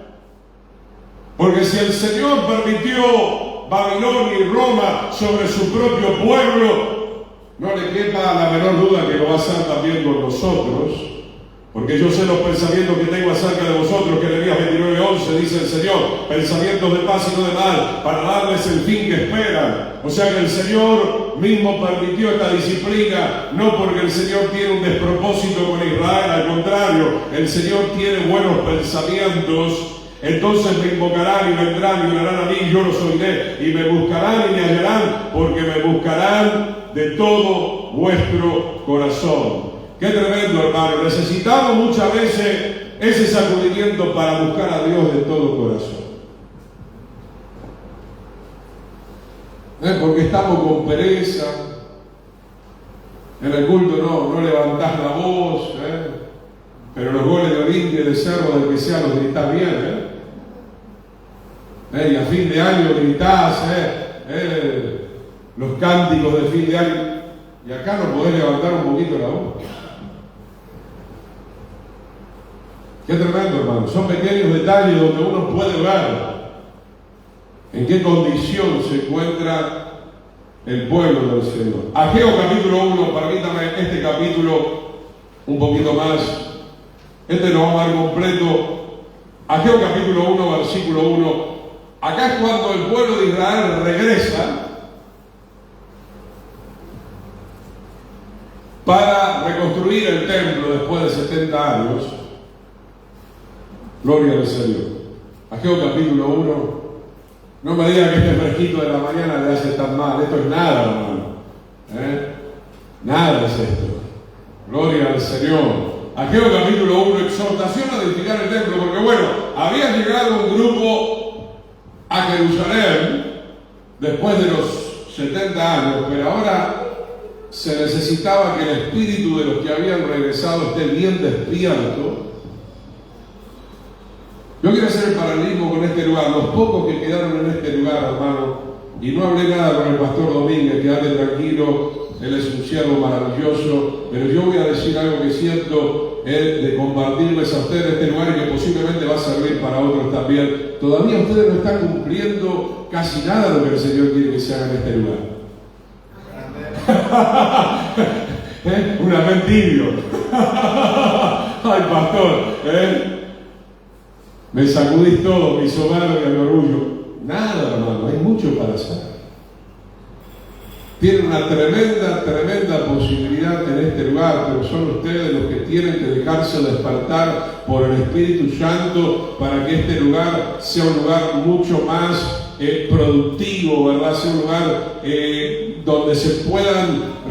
Porque si el Señor permitió Babilonia y Roma sobre su propio pueblo, no le quepa la menor duda que lo va a hacer también con nosotros. Porque yo sé los pensamientos que tengo acerca de vosotros, que Jeremías 29:11 dice el Señor, pensamientos de paz y no de mal, para darles el fin que esperan. O sea que el Señor mismo permitió esta disciplina, no porque el Señor tiene un despropósito con Israel, al contrario, el Señor tiene buenos pensamientos. Entonces me invocarán y vendrán y orarán a mí, yo los oiré, y me buscarán y me hallarán, porque me buscarán de todo vuestro corazón. Qué tremendo, hermano. Necesitamos muchas veces ese sacudimiento para buscar a Dios de todo corazón. Porque estamos con pereza. En el culto no levantás la voz, pero los goles de Olimpia y de Cerro del que sea los gritás bien, y a fin de año gritás, los cánticos de fin de año, y acá no podés levantar un poquito la voz. Qué tremendo, hermano. Son pequeños detalles donde uno puede ver en qué condición se encuentra el pueblo del Señor. Ageo capítulo 1, permítame este capítulo un poquito más. Este lo vamos a dar completo. Ageo capítulo 1, versículo 1. Acá es cuando el pueblo de Israel regresa para reconstruir el templo después de 70 años. Gloria al Señor. Ageo capítulo 1. No me digan que este fresquito de la mañana le hace tan mal. Esto es nada, hermano. Nada es esto. Gloria al Señor. Ageo capítulo 1. Exhortación a edificar el templo. Porque bueno, había llegado un grupo a Jerusalén después de los 70 años. Pero ahora se necesitaba que el espíritu de los que habían regresado esté bien despierto. Yo quiero hacer el paralelismo con este lugar. Los pocos que quedaron en este lugar, hermano, y no hablé nada con el pastor Domínguez, quédate tranquilo, él es un siervo maravilloso, pero yo voy a decir algo que siento de compartirles a ustedes este lugar y que posiblemente va a servir para otros también. Todavía ustedes no están cumpliendo casi nada de lo que el Señor quiere que se haga en este lugar. Un amén tibio. Ay, pastor, me sacudís todo, mi soberbia, mi orgullo. Nada, hermano, hay mucho para hacer. Tienen una tremenda posibilidad en este lugar, pero son ustedes los que tienen que dejarse despertar por el Espíritu Santo para que este lugar sea un lugar mucho más productivo, ¿verdad? Sea un lugar donde se puedan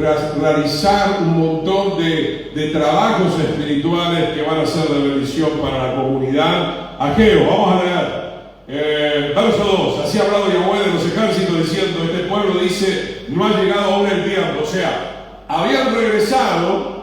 realizar un montón de trabajos espirituales que van a ser de bendición para la comunidad. Ageo, vamos a leer. Verso 2. Así ha hablado Yahweh de los ejércitos diciendo, este pueblo dice, no ha llegado aún el tiempo. O sea, habían regresado,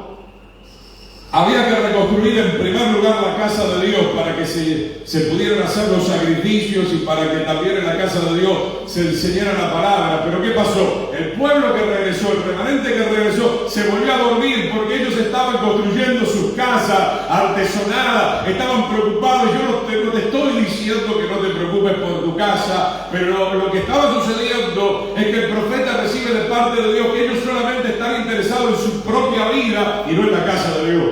había que reconstruir en primer lugar la casa de Dios para que se pudieran hacer los sacrificios y para que también en la casa de Dios se enseñara la palabra. Pero ¿qué pasó? El pueblo que regresó, el remanente que regresó, se volvió a dormir porque ellos estaban construyendo sus casas artesonadas, estaban preocupados. Yo no te estoy diciendo que no te preocupes por tu casa, pero lo que estaba sucediendo es que el profeta recibe de parte de Dios que ellos solamente están interesados en su propia vida y no en la casa de Dios.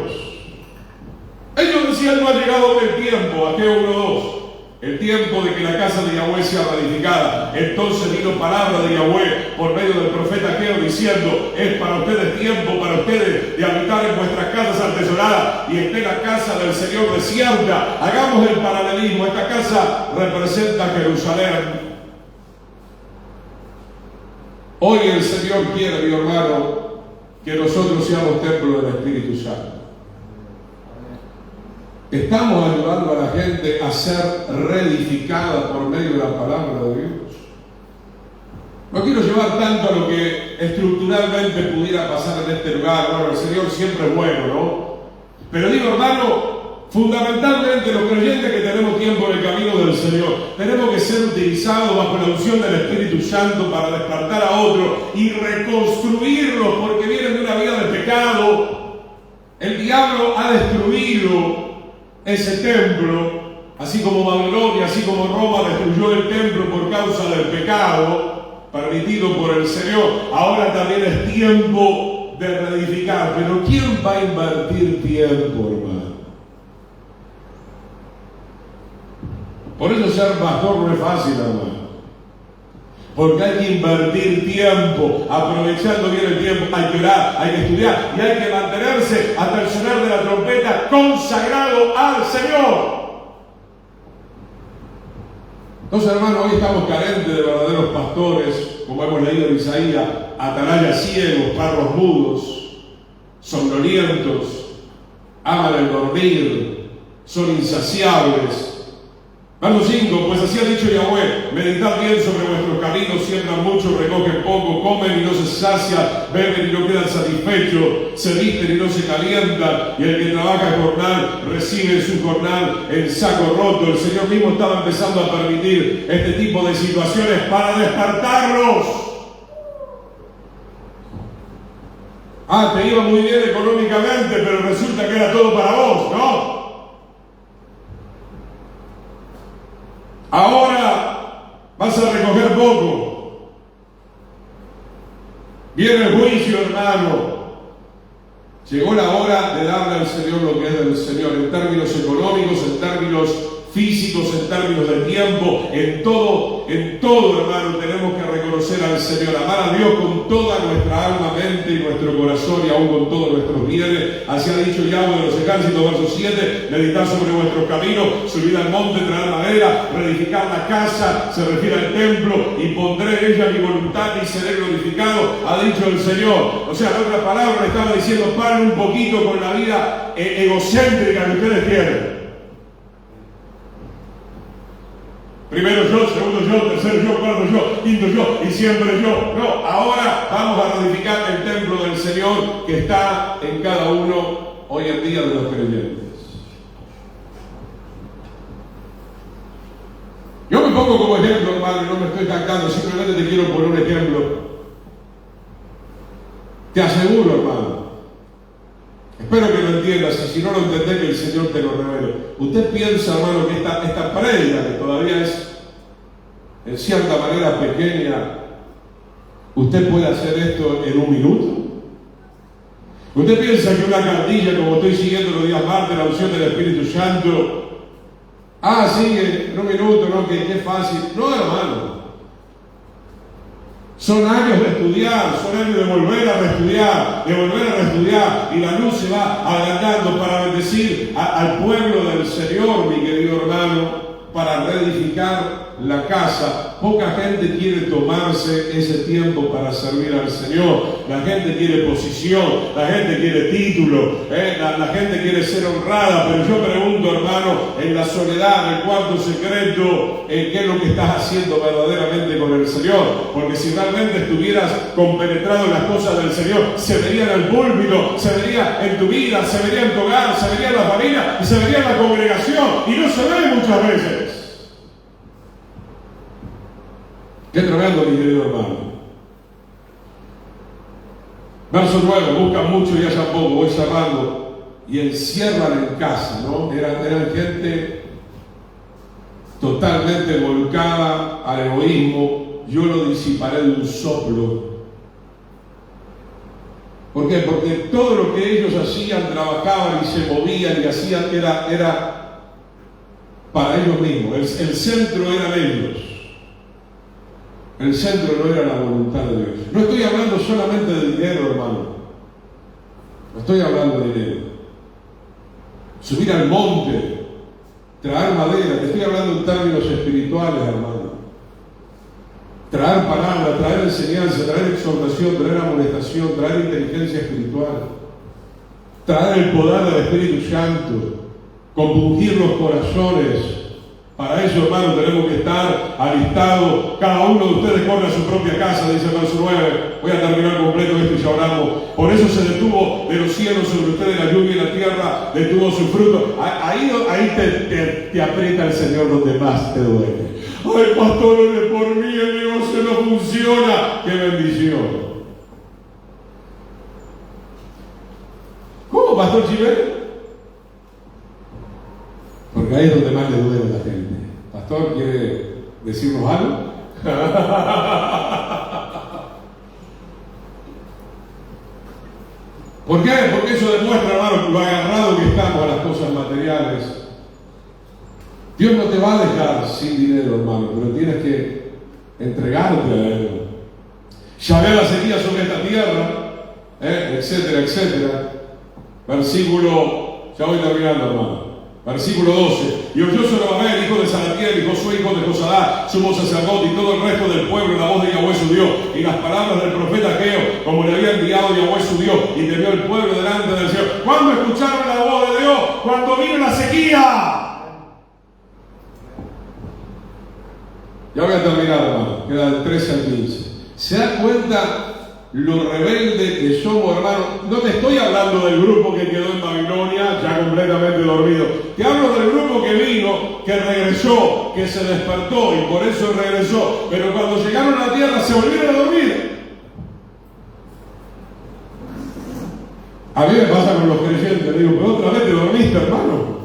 Ellos decían, no ha llegado el tiempo, Ageo 1:2, el tiempo de que la casa de Yahweh sea reedificada. Entonces vino palabra de Yahweh por medio del profeta Ageo diciendo, es para ustedes tiempo, para ustedes de habitar en vuestras casas artesonadas y esté la casa del Señor desierta. Hagamos el paralelismo, esta casa representa Jerusalén. Hoy el Señor quiere, mi hermano, que nosotros seamos templo del Espíritu Santo. Estamos ayudando a la gente a ser reedificada por medio de la palabra de Dios. No quiero llevar tanto a lo que estructuralmente pudiera pasar en este lugar. Bueno, el Señor siempre es bueno, ¿no? Pero digo, hermano, Fundamentalmente los creyentes que tenemos tiempo en el camino del Señor, tenemos que ser utilizados bajo la unción del Espíritu Santo para despertar a otros y reconstruirlos, porque vienen de una vida de pecado. El diablo ha destruido ese templo, así como Babilonia, así como Roma destruyó el templo por causa del pecado permitido por el Señor. Ahora también es tiempo de reedificar. Pero ¿quién va a invertir tiempo, hermano? Por eso ser pastor no es fácil, hermano. Porque hay que invertir tiempo, aprovechando bien el tiempo. Hay que orar, hay que estudiar y hay que mantenerse hasta el sonar de la trompeta consagrado al Señor. Entonces, hermano, hoy estamos carentes de verdaderos pastores, como hemos leído en Isaías: atalayas ciegos, perros mudos, somnolientos, aman el dormir, son insaciables. Verso 5: pues así ha dicho Yahweh, meditad bien sobre vuestros caminos, siembran mucho, recogen poco, comen y no se sacian, beben y no quedan satisfechos, se visten y no se calientan, y el que trabaja jornal recibe su jornal en saco roto. El Señor mismo estaba empezando a permitir este tipo de situaciones para despertarlos. Te iba muy bien económicamente, pero resulta que era todo para vos, ¿no? Ahora vas a recoger poco. Viene el juicio, hermano. Llegó la hora de darle al Señor lo que es del Señor, en términos económicos, en términos físicos, en términos de tiempo, en todo, hermano, tenemos que reconocer al Señor, amar a Dios con toda nuestra alma, mente y nuestro corazón, y aún con todos nuestros bienes. Así ha dicho Yahweh de los ejércitos, verso 7: meditad sobre vuestros caminos, subid al monte, traer madera, reedificar la casa, se refiere al templo, y pondré en ella mi voluntad y seré glorificado, ha dicho el Señor. O sea, en otras palabras, le estaba diciendo: paren un poquito con la vida egocéntrica que ustedes tienen. Primero yo, segundo yo, tercero yo, cuarto yo, quinto yo y siempre yo. No, ahora vamos a reedificar el templo del Señor que está en cada uno hoy en día de los creyentes. Yo me pongo como ejemplo, hermano, y no me estoy jactando, simplemente te quiero poner un ejemplo. Te aseguro, hermano, espero que lo entiendas, y si no lo entendés, que el Señor te lo revele. Usted piensa, hermano, que esta prédica, que todavía es en cierta manera pequeña, usted puede hacer esto en un minuto. Usted piensa que una cartilla, como estoy siguiendo los días martes, la unción del Espíritu Santo, sí, en un minuto, no, que es fácil. No, hermano. Son años de estudiar, son años de volver a reestudiar, y la luz se va agrandando para bendecir al pueblo del Señor, mi querido hermano, para reedificar la casa. Poca gente quiere tomarse ese tiempo para servir al Señor. La gente quiere posición, la gente quiere título, la gente quiere ser honrada. Pero yo pregunto, hermano, en la soledad, en el cuarto secreto, ¿qué es lo que estás haciendo verdaderamente con el Señor? Porque si realmente estuvieras compenetrado en las cosas del Señor, se vería en el púlpito, se vería en tu vida, se vería en tu hogar, se vería en la familia y se vería en la congregación, y no se ve muchas veces. Qué tremendo, mi querido hermano. Verso 9: buscan mucho y hallan poco. Voy cerrando. Y encierran en casa, ¿no? Eran gente totalmente volcada al egoísmo. Yo lo disiparé de un soplo. ¿Por qué? Porque todo lo que ellos hacían, trabajaban y se movían y hacían, era para ellos mismos. El centro eran ellos. El centro no era la voluntad de Dios. No estoy hablando solamente de dinero, hermano. No estoy hablando de dinero. Subir al monte, traer madera. Te estoy hablando en términos espirituales, hermano. Traer palabra, traer enseñanza, traer exhortación, traer amonestación, traer inteligencia espiritual. Traer el poder del Espíritu Santo. Compungir los corazones. Para eso, hermano, tenemos que estar alistados. Cada uno de ustedes corre a su propia casa, dice el verso 9. Voy a terminar completo esto y ya oramos. Por eso se detuvo de los cielos sobre ustedes la lluvia y la tierra detuvo su fruto. Ahí te aprieta el Señor donde más te duele. Ay, pastor, ore por mí, el negocio no funciona. ¡Qué bendición! ¿Cómo, pastor Chibel? Porque ahí es donde más le duele a la gente. Pastor, ¿quiere decirnos algo? ¿Por qué? Porque eso demuestra, hermano, lo agarrado que estamos a las cosas materiales. Dios no te va a dejar sin dinero, hermano, pero tienes que entregarte a Él. Ya ve la sequía sobre esta tierra, etcétera, etcétera. Versículo, ya voy terminando, hermano. Versículo 12. Y oyó Zorobabel, hijo de Salatiel, y Josué, hijo de Josadá, sumo sacerdote, y todo el resto del pueblo, la voz de Yahweh su Dios, y las palabras del profeta Ageo, como le había enviado Yahweh su Dios, y temió el pueblo delante del Señor. ¿Cuándo escucharon la voz de Dios? Cuando vino la sequía. Ya voy a terminar, hermano. Queda del 13 al 15. ¿Se da cuenta lo rebelde que somos, hermano? No te estoy hablando del grupo que quedó en Babilonia, ya completamente dormido. Te hablo del grupo que vino, que regresó, que se despertó y por eso regresó. Pero cuando llegaron a la tierra se volvieron a dormir. A mí me pasa con los creyentes, digo, pero otra vez te dormiste, hermano.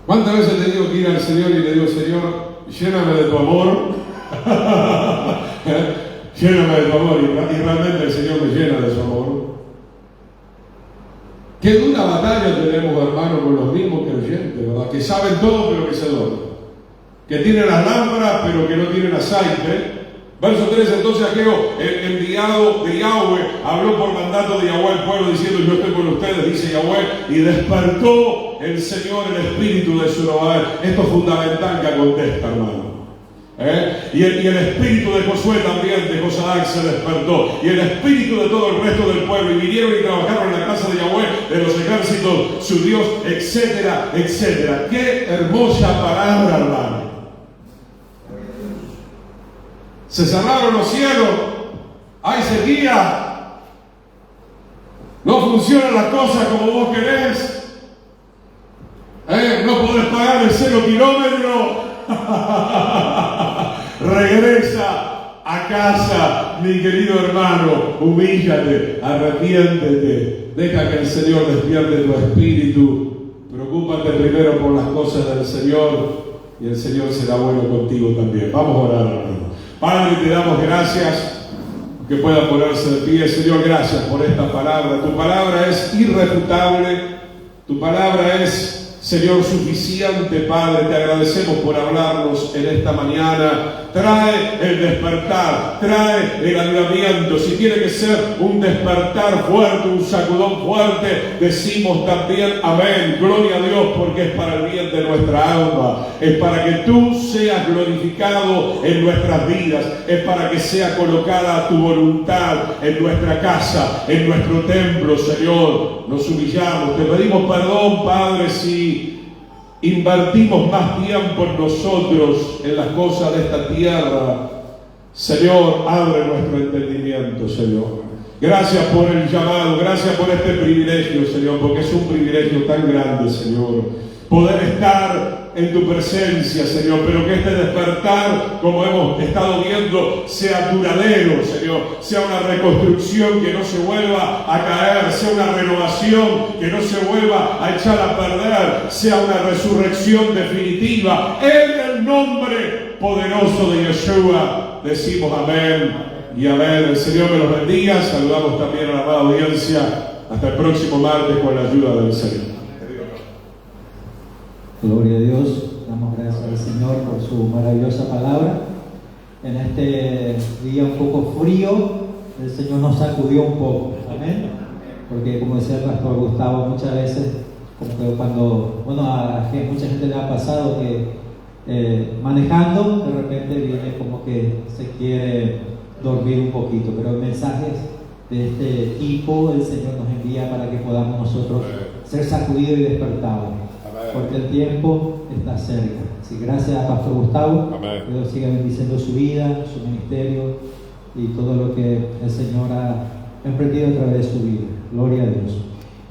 ¿Cuántas veces he tenido que ir al Señor y le digo, Señor, lléname de tu amor? Lléname de tu amor, y realmente el Señor me llena de su amor. Qué dura batalla tenemos, hermano, con los mismos creyentes, ¿verdad? Que saben todo pero que se duermen, que tienen las lámparas pero que no tienen aceite. Verso 3, entonces Ageo, el enviado de Yahweh, habló por mandato de Yahweh al pueblo diciendo, yo estoy con ustedes, dice Yahweh, y despertó el Señor el espíritu de Zorobabel. Esto es fundamental que contesta, hermano. Y el espíritu de Josué también, de Josadá, se despertó, y el espíritu de todo el resto del pueblo, y vinieron y trabajaron en la casa de Yahweh, de los ejércitos, su Dios, etcétera, etcétera. Qué hermosa palabra, hermano. Se cerraron los cielos, hay sequía, no funcionan las cosas como vos querés, no podés pagar el 0 kilómetro. Regresa a casa, mi querido hermano, humíllate, arrepiéntete, deja que el Señor despierte tu espíritu, preocúpate primero por las cosas del Señor y el Señor será bueno contigo también. Vamos a orar, hermano. Padre, te damos gracias, que pueda ponerse de pie. Señor, gracias por esta palabra. Tu palabra es irrefutable, tu palabra es, Señor, suficiente, Padre. Te agradecemos por hablarnos en esta mañana. Trae el despertar, trae el avivamiento. Si tiene que ser un despertar fuerte, un sacudón fuerte, decimos también amén. Gloria a Dios, porque es para el bien de nuestra alma. Es para que tú seas glorificado en nuestras vidas. Es para que sea colocada tu voluntad en nuestra casa, en nuestro templo, Señor. Nos humillamos, te pedimos perdón, Padre, si invertimos más tiempo en nosotros, en las cosas de esta tierra. Señor, abre nuestro entendimiento, Señor. Gracias por el llamado, gracias por este privilegio, Señor, porque es un privilegio tan grande, Señor, poder estar en tu presencia, Señor, pero que este despertar, como hemos estado viendo, sea duradero, Señor, sea una reconstrucción que no se vuelva a caer, sea una renovación que no se vuelva a echar a perder, sea una resurrección definitiva. En el nombre poderoso de Yeshua decimos amén y amén. El Señor me los bendiga. Saludamos también a la amada audiencia. Hasta el próximo martes con la ayuda del Señor. Gloria a Dios, damos gracias al Señor por su maravillosa palabra. En este día un poco frío, el Señor nos sacudió un poco, amén. Porque como decía el pastor Gustavo, muchas veces, como que cuando, a mucha gente le ha pasado que manejando, de repente viene como que se quiere dormir un poquito, pero mensajes de este tipo el Señor nos envía para que podamos nosotros ser sacudido y despertado, porque el tiempo está cerca. Así que gracias a Pastor Gustavo. Amén. Que Dios siga bendiciendo su vida, su ministerio y todo lo que el Señor ha emprendido a través de su vida. Gloria a Dios.